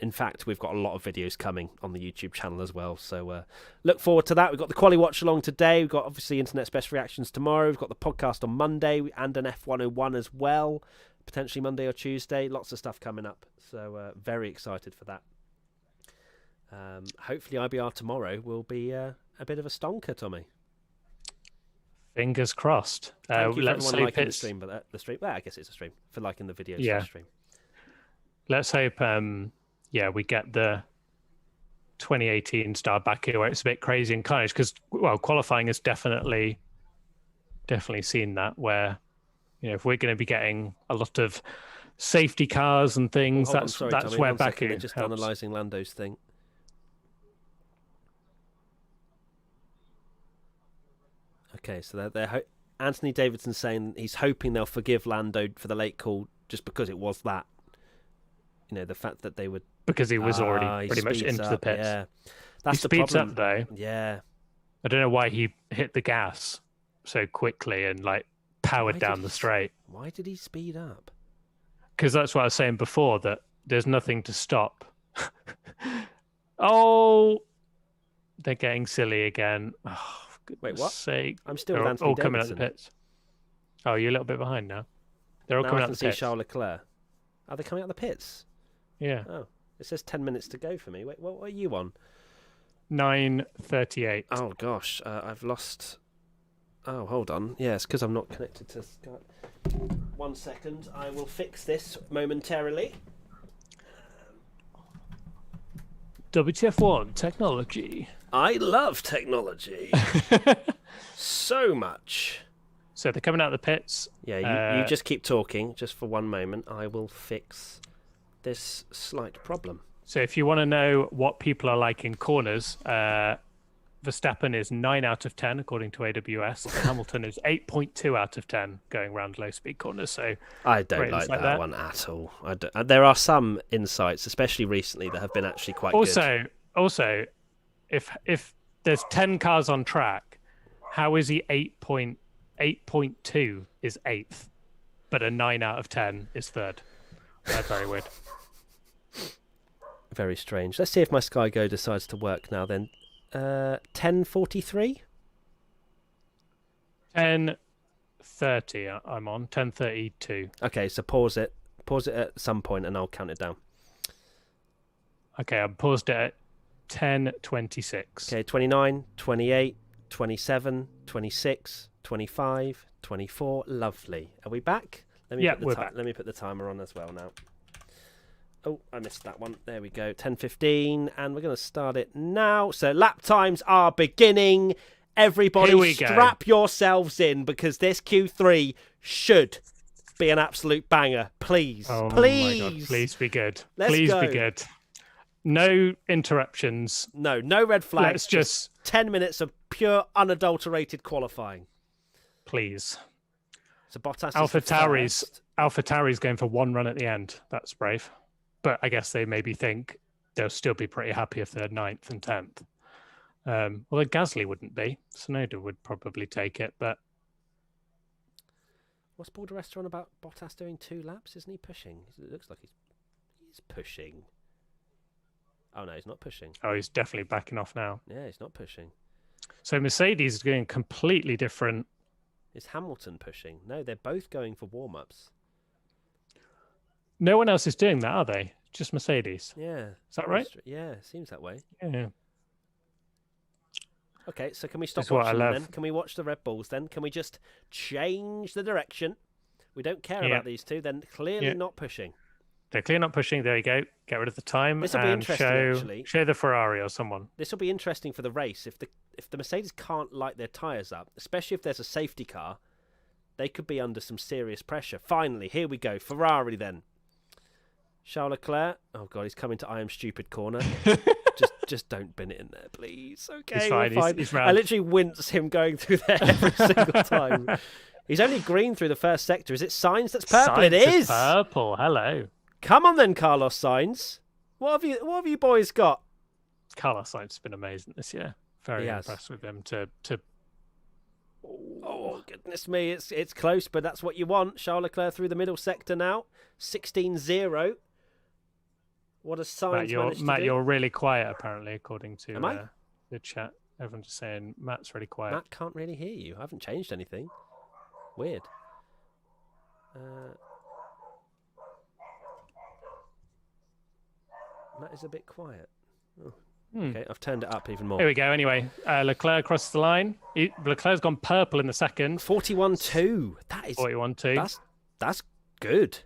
Speaker 2: In fact, we've got a lot of videos coming on the YouTube channel as well. So look forward to that. We've got the Quali Watch Along today. We've got obviously Internet's Best Reactions tomorrow. We've got the podcast on Monday and an F101 as well. Potentially Monday or Tuesday. Lots of stuff coming up. So very excited for that. Hopefully IBR tomorrow will be a bit of a stonker, Tommy.
Speaker 1: Fingers crossed.
Speaker 2: Thank you for everyone liking the stream, but the stream. Well, I guess it's a stream for liking the videos.
Speaker 1: Yeah.
Speaker 2: For the stream.
Speaker 1: Let's hope. We get the 2018 style back here where it's a bit crazy and carnage because qualifying has definitely seen that where if we're going to be getting a lot of safety cars and things, that's
Speaker 2: Tommy,
Speaker 1: where Baku
Speaker 2: helps. Just analysing Lando's thing. Okay, so they're Anthony Davidson saying he's hoping they'll forgive Lando for the late call just because it was that. The fact that they would
Speaker 1: because he was already pretty much into the pits.
Speaker 2: Yeah, that's
Speaker 1: the problem. He speeds up though.
Speaker 2: Yeah,
Speaker 1: I don't know why he hit the gas so quickly and powered down the straight.
Speaker 2: Why did he speed up?
Speaker 1: Because that's what I was saying before, that there's nothing to stop. Oh, they're getting silly again. Oh,
Speaker 2: wait, what?
Speaker 1: Sake.
Speaker 2: I'm still with Anthony
Speaker 1: all
Speaker 2: Davidson.
Speaker 1: Coming out the pits. Oh, you're a little bit behind now. They're all coming out the pits.
Speaker 2: Charles Leclerc. Are they coming out the pits?
Speaker 1: Yeah.
Speaker 2: Oh, it says 10 minutes to go for me. Wait, what are you on?
Speaker 1: 9:38.
Speaker 2: Oh gosh, I've lost. Oh, hold on. Yeah, it's because I'm not connected to Skype. 1 second, I will fix this momentarily.
Speaker 1: WTF1 technology.
Speaker 2: I love technology so much.
Speaker 1: So they're coming out of the pits.
Speaker 2: Yeah, you just keep talking just for 1 moment. I will fix this slight problem.
Speaker 1: So if you want to know what people are like in corners, Verstappen is 9 out of 10 according to AWS. Hamilton is 8.2 out of 10 going around low-speed corners. So
Speaker 2: I don't like that one at all. There are some insights, especially recently, that have been actually quite good.
Speaker 1: Also, if there's 10 cars on track, how is he 8.2 is 8th, but a 9 out of 10 is 3rd? That's very weird.
Speaker 2: Very strange. Let's see if my Sky Go decides to work now then. 10:43?
Speaker 1: 10:30 I'm on. 10:32.
Speaker 2: Okay, so pause it. Pause it at some point and I'll count it down.
Speaker 1: Okay, I paused it at 10:26.
Speaker 2: Okay, 29, 28, 27, 26, 25, 24. Lovely. Are we back?
Speaker 1: We're back.
Speaker 2: Let me put the timer on as well now. Oh, I missed that one. There we go. 10:15, and we're going to start it now. So lap times are beginning. Everybody strap yourselves in because this Q3 should be an absolute banger. Please.
Speaker 1: Oh
Speaker 2: please.
Speaker 1: My God. Please be good.
Speaker 2: Please
Speaker 1: be good. No interruptions.
Speaker 2: No red flags.
Speaker 1: Let's just
Speaker 2: 10 minutes of pure, unadulterated qualifying.
Speaker 1: Please.
Speaker 2: So Bottas
Speaker 1: AlphaTauri's going for 1 run at the end. That's brave. But I guess they maybe think they'll still be pretty happy if they're 9th and 10th. Although Gasly wouldn't be. Tsunoda would probably take it, but...
Speaker 2: What's Balderesta on about Bottas doing 2 laps? Isn't he pushing? It looks like he's pushing. Oh, no, he's not pushing.
Speaker 1: Oh, he's definitely backing off now.
Speaker 2: Yeah, he's not pushing.
Speaker 1: So Mercedes is doing completely different...
Speaker 2: Is Hamilton pushing? No, they're both going for warm-ups.
Speaker 1: No one else is doing that, are they? Just Mercedes.
Speaker 2: Yeah.
Speaker 1: Is that right?
Speaker 2: Yeah, seems that way.
Speaker 1: Yeah.
Speaker 2: Okay, so can we stop watching them then? Can we watch the Red Bulls then? Can we just change the direction? We don't care about these two. They're clearly not pushing.
Speaker 1: They're clearly not pushing. There you go. Get rid of the time
Speaker 2: this will be interesting, actually.
Speaker 1: Show the Ferrari or someone.
Speaker 2: This will be interesting for the race. If the Mercedes can't light their tyres up, especially if there's a safety car, they could be under some serious pressure. Finally, here we go. Ferrari then. Charles Leclerc. Oh God, he's coming to I am stupid corner. just don't bin it in there, please. Okay,
Speaker 1: he's fine. He's
Speaker 2: I literally wince him going through there every single time. He's only green through the first sector. Is it Sainz that's purple?
Speaker 1: Sainz
Speaker 2: it is
Speaker 1: purple. Hello.
Speaker 2: Come on then, Carlos Sainz. What have you boys got?
Speaker 1: Carlos Sainz has been amazing this year. Very impressed with him to
Speaker 2: Oh, goodness me. It's close, but that's what you want. Charles Leclerc through the middle sector now. 16-0. What a sign.
Speaker 1: Matt, you're really quiet, apparently, according to
Speaker 2: Am I?
Speaker 1: the chat. Everyone's just saying Matt's really quiet.
Speaker 2: Matt can't really hear you. I haven't changed anything. Weird. Matt is a bit quiet. Oh. Okay, I've turned it up even more.
Speaker 1: Here we go. Anyway, Leclerc crosses the line. Leclerc's gone purple in the second.
Speaker 2: 41-2. That is
Speaker 1: 41-2.
Speaker 2: That's good.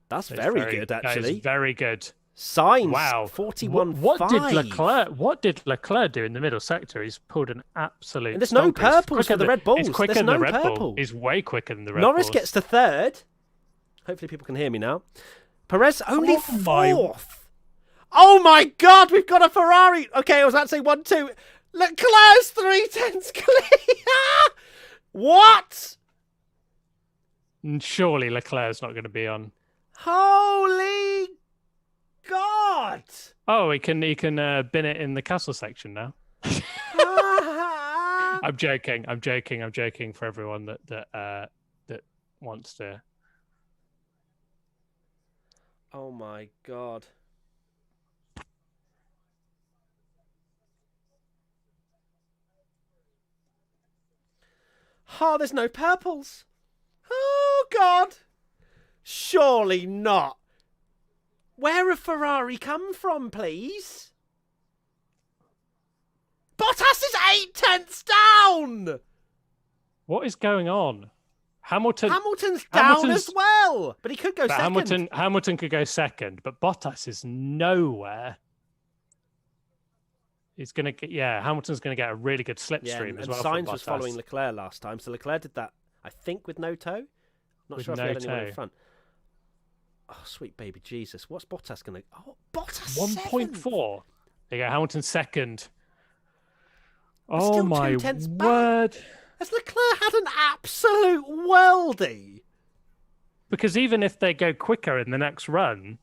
Speaker 2: That's very good, actually.
Speaker 1: That is very good.
Speaker 2: Sainz.
Speaker 1: Wow.
Speaker 2: 41-5.
Speaker 1: What did Leclerc do in the middle sector? He's pulled an absolute.
Speaker 2: And there's no purples for the Red Bulls.
Speaker 1: He's quicker than the Red Bull. He's way quicker than the Red Bulls.
Speaker 2: Norris gets to third. Hopefully, people can hear me now. Perez only fourth. Oh my God, we've got a Ferrari. Okay, I was about to say 1-2. Leclerc's 3/10 clear. What?
Speaker 1: Surely Leclerc's not going to be on.
Speaker 2: Holy God.
Speaker 1: Oh, he can bin it in the castle section now. I'm joking for everyone that wants to.
Speaker 2: Oh my God. Oh, there's no purples. Oh, God. Surely not. Where have Ferrari come from, please? Bottas is 8/10 down.
Speaker 1: What is going on?
Speaker 2: Hamilton's down as well. But he could go second.
Speaker 1: Hamilton could go second, but Bottas is nowhere. He's going to get, Hamilton's going to get a really good slipstream as well.
Speaker 2: And Sainz was following Leclerc last time, so Leclerc did that, I think, with no toe. Not sure if he had anyone in front. Oh, sweet baby Jesus. What's Bottas going to... Oh, Bottas
Speaker 1: 1.4. There you go, Hamilton second. Oh, my word.
Speaker 2: Has Leclerc had an absolute worldie?
Speaker 1: Because even if they go quicker in the next run...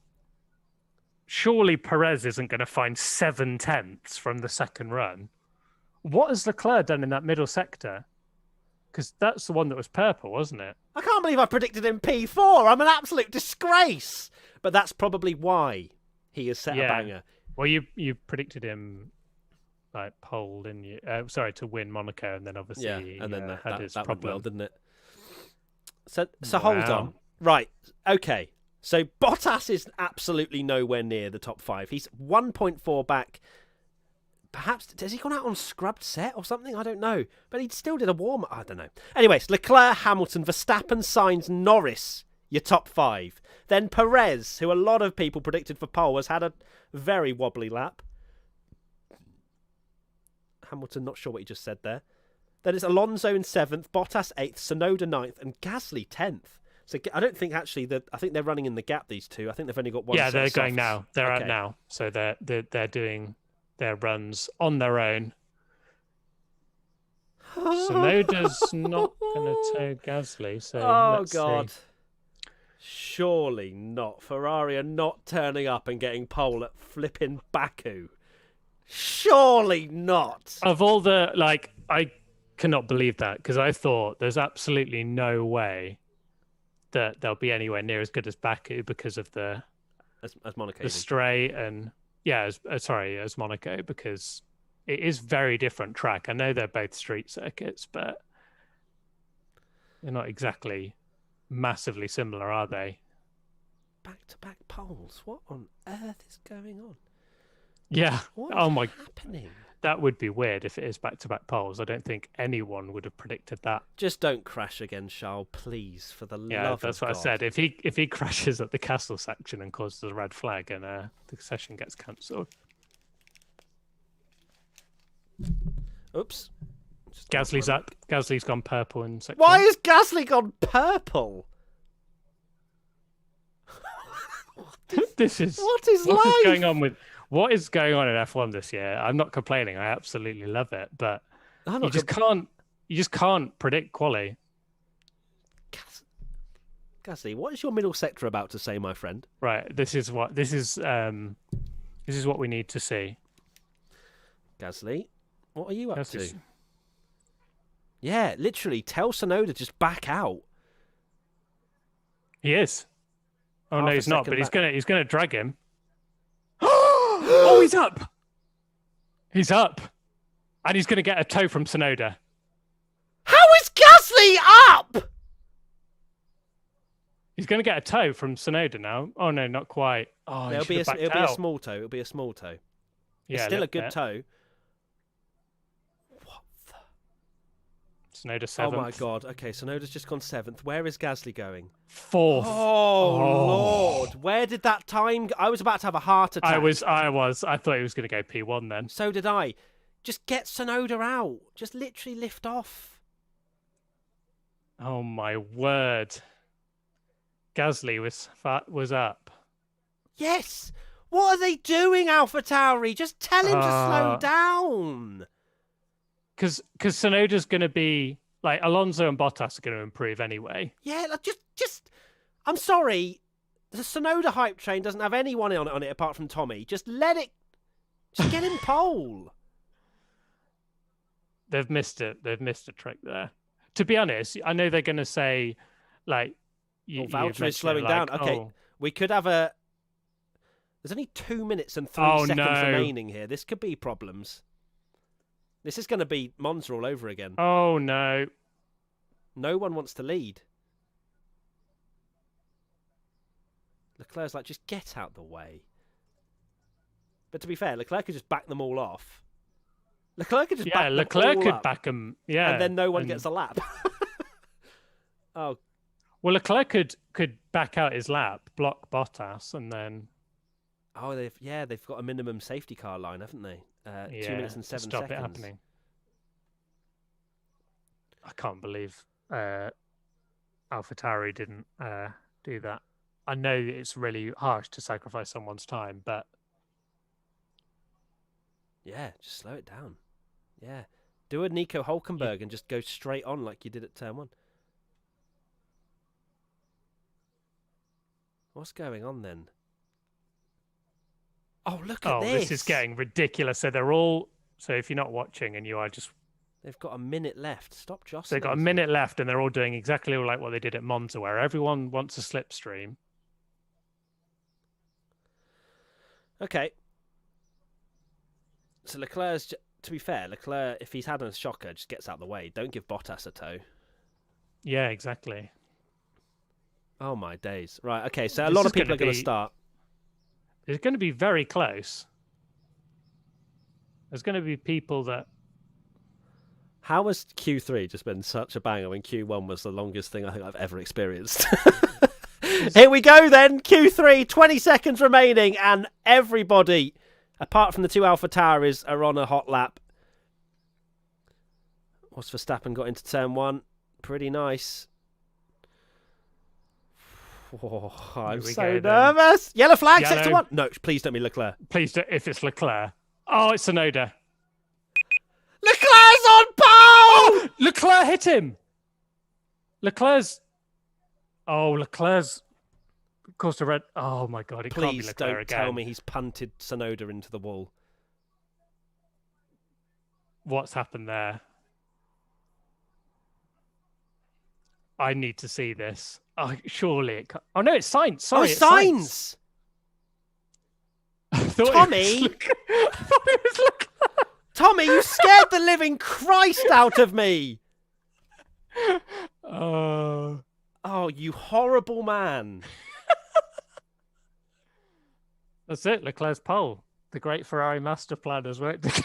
Speaker 1: Surely Perez isn't going to find 7/10 from the second run. What has Leclerc done in that middle sector? Because that's the one that was purple, wasn't it?
Speaker 2: I can't believe I predicted him P4. I'm an absolute disgrace. But that's probably why he has set a banger.
Speaker 1: Well, you predicted him like pole, didn't you? To win Monaco, and then obviously
Speaker 2: and then
Speaker 1: had his problem,
Speaker 2: went well, didn't it? So hold on. Right. Okay. So Bottas is absolutely nowhere near the top 5. He's 1.4 back. Perhaps, has he gone out on scrubbed set or something? I don't know. But he still did a warm-up. I don't know. Anyways, Leclerc, Hamilton, Verstappen, Sainz, Norris, your top 5. Then Perez, who a lot of people predicted for pole, has had a very wobbly lap. Hamilton, not sure what he just said there. Then it's Alonso in 7th, Bottas 8th, Tsunoda 9th, and Gasly 10th. So I don't think actually I think they're running in the gap, these two. I think they've only got one.
Speaker 1: Yeah, they're going now. They're out now. So they're doing their runs on their own. Tsunoda's not going to tow Gasly. So let's see.
Speaker 2: Surely not. Ferrari are not turning up and getting pole at flipping Baku. Surely not.
Speaker 1: Of all the I cannot believe that, because I thought there's absolutely no way that they'll be anywhere near as good as Baku because of the
Speaker 2: as Monaco,
Speaker 1: the straight, and as Monaco, because it is very different track. I know they're both street circuits, but they're not exactly massively similar, are they?
Speaker 2: Back-to-back poles. What on earth is going on?
Speaker 1: Yeah.
Speaker 2: What is happening?
Speaker 1: That would be weird if it is back-to-back poles. I don't think anyone would have predicted that.
Speaker 2: Just don't crash again, Charles, please, for the love of God.
Speaker 1: Yeah, that's what I said. If he crashes at the castle section and causes a red flag, and the session gets cancelled.
Speaker 2: Oops.
Speaker 1: Gasly's up. Gasly's gone purple in section.
Speaker 2: Why has Gasly gone purple? What is
Speaker 1: What is going on in F1 this year? I'm not complaining. I absolutely love it, but you just can't predict quali.
Speaker 2: Gasly, what is your middle sector about to say, my friend?
Speaker 1: Right, this is what we need to see.
Speaker 2: Gasly, what are you up to? Yeah, literally, tell Tsunoda just back out.
Speaker 1: He is. Oh no, he's not. But he's gonna drag him. He's up. He's up, and he's gonna get a tow from Tsunoda.
Speaker 2: How is Gasly up?
Speaker 1: He's gonna get a tow from Tsunoda now. Oh no, not quite. Oh,
Speaker 2: it'll be a small tow. It'll be a small tow. Yeah, it's still a good tow.
Speaker 1: Tsunoda 7th.
Speaker 2: Oh my god. Okay, Tsunoda's just gone 7th. Where is Gasly going?
Speaker 1: 4th.
Speaker 2: Oh Lord. Where did that time go? I was about to have a heart attack.
Speaker 1: I thought he was going to go P1 then.
Speaker 2: So did I. Just get Tsunoda out. Just literally lift off.
Speaker 1: Oh my word. Gasly was up.
Speaker 2: Yes. What are they doing, AlphaTauri? Just tell him to slow down.
Speaker 1: Because Tsunoda's going to be like Alonso and Bottas are going to improve anyway.
Speaker 2: Yeah, like just. I'm sorry, the Tsunoda hype train doesn't have anyone on it apart from Tommy. Just let it. Just get in pole.
Speaker 1: They've missed it. They've missed a trick there. To be honest, I know they're going to say, like,
Speaker 2: Valtteri is slowing down. Okay, we could have a. There's only 2 minutes and 3 seconds remaining here. This could be problems. This is going to be Monza all over again.
Speaker 1: Oh, no.
Speaker 2: No one wants to lead. Leclerc's like, just get out the way. But to be fair, Leclerc could just back them all off. Leclerc could just
Speaker 1: Leclerc could back them. Yeah.
Speaker 2: And then no one gets a lap. Oh.
Speaker 1: Well, Leclerc could back out his lap, block Bottas, and then...
Speaker 2: Oh, they've got a minimum safety car line, haven't they? 2 minutes and 7 seconds.
Speaker 1: Stop it happening. I can't believe AlphaTauri didn't do that. I know it's really harsh to sacrifice someone's time, but
Speaker 2: yeah, just slow it down. Yeah, do a Nico Hulkenberg and just go straight on like you did at turn 1. What's going on then? Oh, look at this.
Speaker 1: Oh, this is getting ridiculous. So they're all... So if you're not watching and you are just...
Speaker 2: They've got a minute left. Stop jostling.
Speaker 1: They've got a minute left and they're all doing exactly like what they did at Monza, where everyone wants a slipstream.
Speaker 2: Okay. So Leclerc's... To be fair, Leclerc, if he's had a shocker, just gets out of the way. Don't give Bottas a tow.
Speaker 1: Yeah, exactly.
Speaker 2: Oh, my days. Right, okay, so a lot of people are going to start.
Speaker 1: It's going to be very close. There's going to be people that...
Speaker 2: How has Q3 just been such a banger when Q1 was the longest thing I think I've ever experienced? Here we go then, Q3, 20 seconds remaining, and everybody, apart from the 2 AlphaTauris, are on a hot lap. What's Verstappen got into turn 1? Pretty nice. Oh, I'm so nervous. Yellow flag, 6 to 1. No, please don't be Leclerc.
Speaker 1: Please don't, if it's Leclerc. Oh, it's Tsunoda.
Speaker 2: Leclerc's on pole!
Speaker 1: Oh, Leclerc hit him. Leclerc's... Of course, the red... Oh, my God, it can't be Leclerc again.
Speaker 2: Please don't tell me he's punted Tsunoda into the wall.
Speaker 1: What's happened there? I need to see this. Oh, surely it can't... Oh, no, it's Sainz. Sorry,
Speaker 2: it's Sainz! Tommy!
Speaker 1: I thought it was Leclerc.
Speaker 2: Tommy, you scared the living Christ out of me!
Speaker 1: Oh,
Speaker 2: you horrible man.
Speaker 1: That's it, Leclerc's pole. The great Ferrari master plan has worked.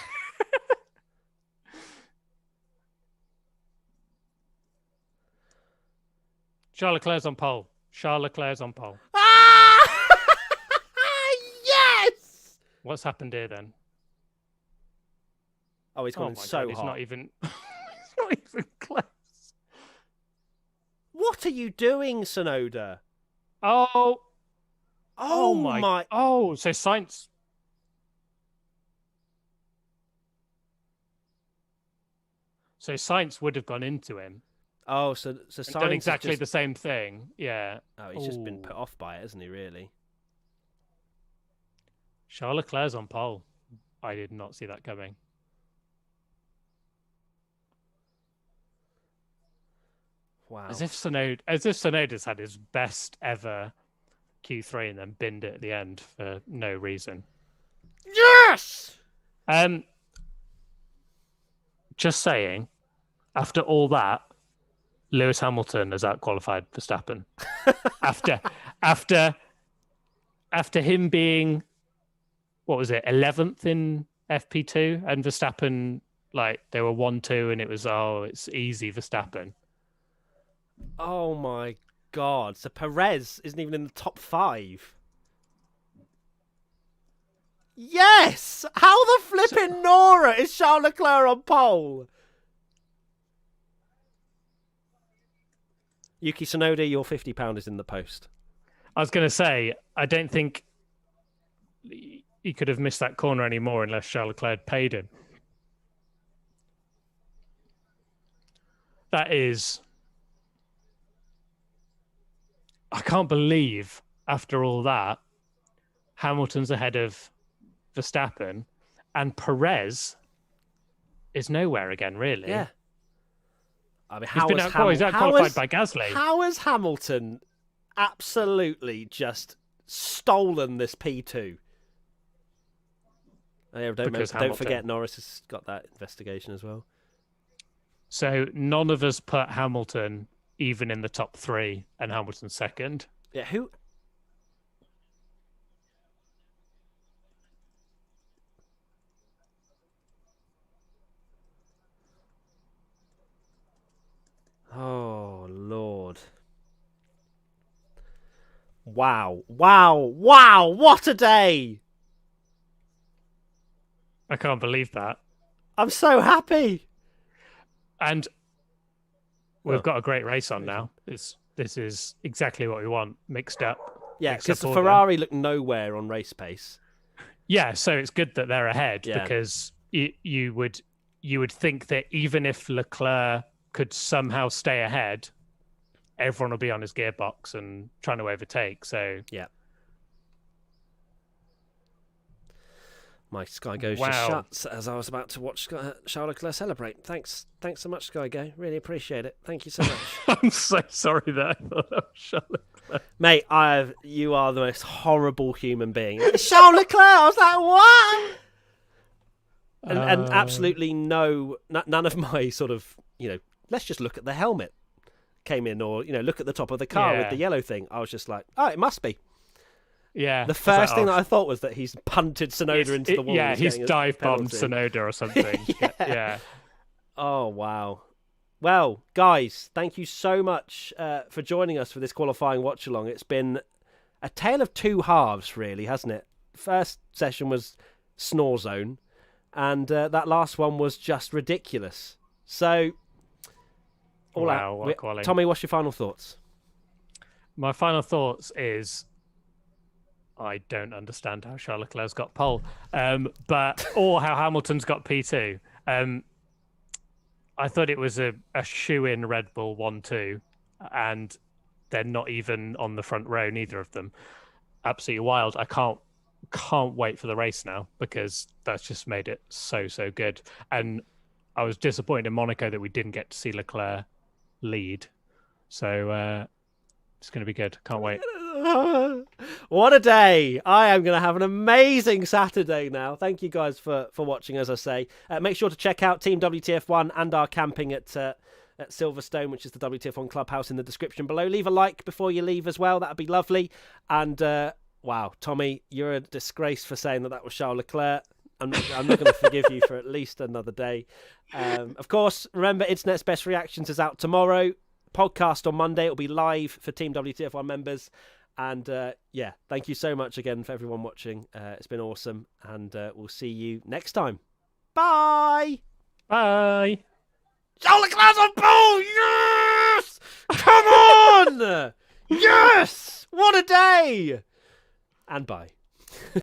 Speaker 1: Charles Leclerc's on pole. Charles Leclerc's on pole.
Speaker 2: Ah! Yes!
Speaker 1: What's happened here then?
Speaker 2: Oh, he's gone so hot.
Speaker 1: It's not even... it's not even close.
Speaker 2: What are you doing, Tsunoda?
Speaker 1: Oh
Speaker 2: my...
Speaker 1: Oh, so Sainz... So Sainz would have gone into him.
Speaker 2: Oh, so Sainz
Speaker 1: done exactly the same thing. Yeah.
Speaker 2: Oh, he's just been put off by it, hasn't he, really?
Speaker 1: Charles Leclerc's on pole. I did not see that coming.
Speaker 2: Wow.
Speaker 1: As if Tsunoda's had his best ever Q3 and then binned it at the end for no reason.
Speaker 2: Yes!
Speaker 1: Just saying, after all that, Lewis Hamilton has outqualified Verstappen. after him being, what was it, 11th in FP2, and Verstappen, like, they were 1-2 and it was, it's easy Verstappen.
Speaker 2: Oh my God. So Perez isn't even in the top 5. Yes! How the flipping Nora is Charles Leclerc on pole? Yuki Tsunoda, your £50 is in the post.
Speaker 1: I was going to say, I don't think he could have missed that corner anymore unless Charles Leclerc paid him. That is... I can't believe, after all that, Hamilton's ahead of Verstappen, and Perez is nowhere again, really.
Speaker 2: Yeah. I mean,
Speaker 1: he's outqualified by Gasly.
Speaker 2: How has Hamilton absolutely just stolen this P2? Don't forget Norris has got that investigation as well.
Speaker 1: So none of us put Hamilton even in the top 3, and Hamilton second.
Speaker 2: Yeah, who... Oh, Lord. Wow. What a day.
Speaker 1: I can't believe that.
Speaker 2: I'm so happy.
Speaker 1: And we've got a great race on now. This is exactly what we want, mixed up.
Speaker 2: Yeah, because the Ferrari looked nowhere on race pace.
Speaker 1: Yeah, so it's good that they're ahead, because you would think that even if Leclerc could somehow stay ahead, everyone will be on his gearbox and trying to overtake. So
Speaker 2: yeah, my Sky Go
Speaker 1: wow.
Speaker 2: just shut as I was about to watch Charles Leclerc celebrate. Thanks so much, Sky Go. Really appreciate it. Thank you so much.
Speaker 1: I'm so sorry that I thought that was Charles Leclerc.
Speaker 2: Mate, you are the most horrible human being. Charles Leclerc. I was like, what? And absolutely none of my sort of, let's just look at the helmet came in, or look at the top of the car with the yellow thing. I was just like, oh, it must be.
Speaker 1: Yeah.
Speaker 2: The first thing that I thought was that he's punted Tsunoda into the wall.
Speaker 1: Yeah, he's dive bombed Tsunoda or something. yeah.
Speaker 2: Oh wow. Well, guys, thank you so much for joining us for this qualifying watch along. It's been a tale of two halves, really, hasn't it? First session was snore zone, and that last one was just ridiculous. So, Tommy, what's your final thoughts?
Speaker 1: My final thoughts is I don't understand how Charles Leclerc's got pole, or how Hamilton's got P2. I thought it was a shoe-in Red Bull 1-2, and they're not even on the front row, neither of them. Absolutely wild. I can't wait for the race now, because that's just made it so good. And I was disappointed in Monaco that we didn't get to see Leclerc lead. So it's going to be good. Can't wait.
Speaker 2: What a day. I am going to have an amazing Saturday now. Thank you guys for watching, as I say. Make sure to check out Team WTF1 and our camping at Silverstone, which is the WTF1 clubhouse, in the description below. Leave a like before you leave as well. That would be lovely. And wow, Tommy, you're a disgrace for saying that was Charles Leclerc. I'm not going to forgive you for at least another day. Of course, remember, Internet's Best Reactions is out tomorrow. Podcast on Monday. It'll be live for Team WTF1 members. And thank you so much again for everyone watching. It's been awesome. And we'll see you next time. Bye.
Speaker 1: Bye.
Speaker 2: Charles Leclerc's on pole! Yes! Come on! Yes! What a day! And bye.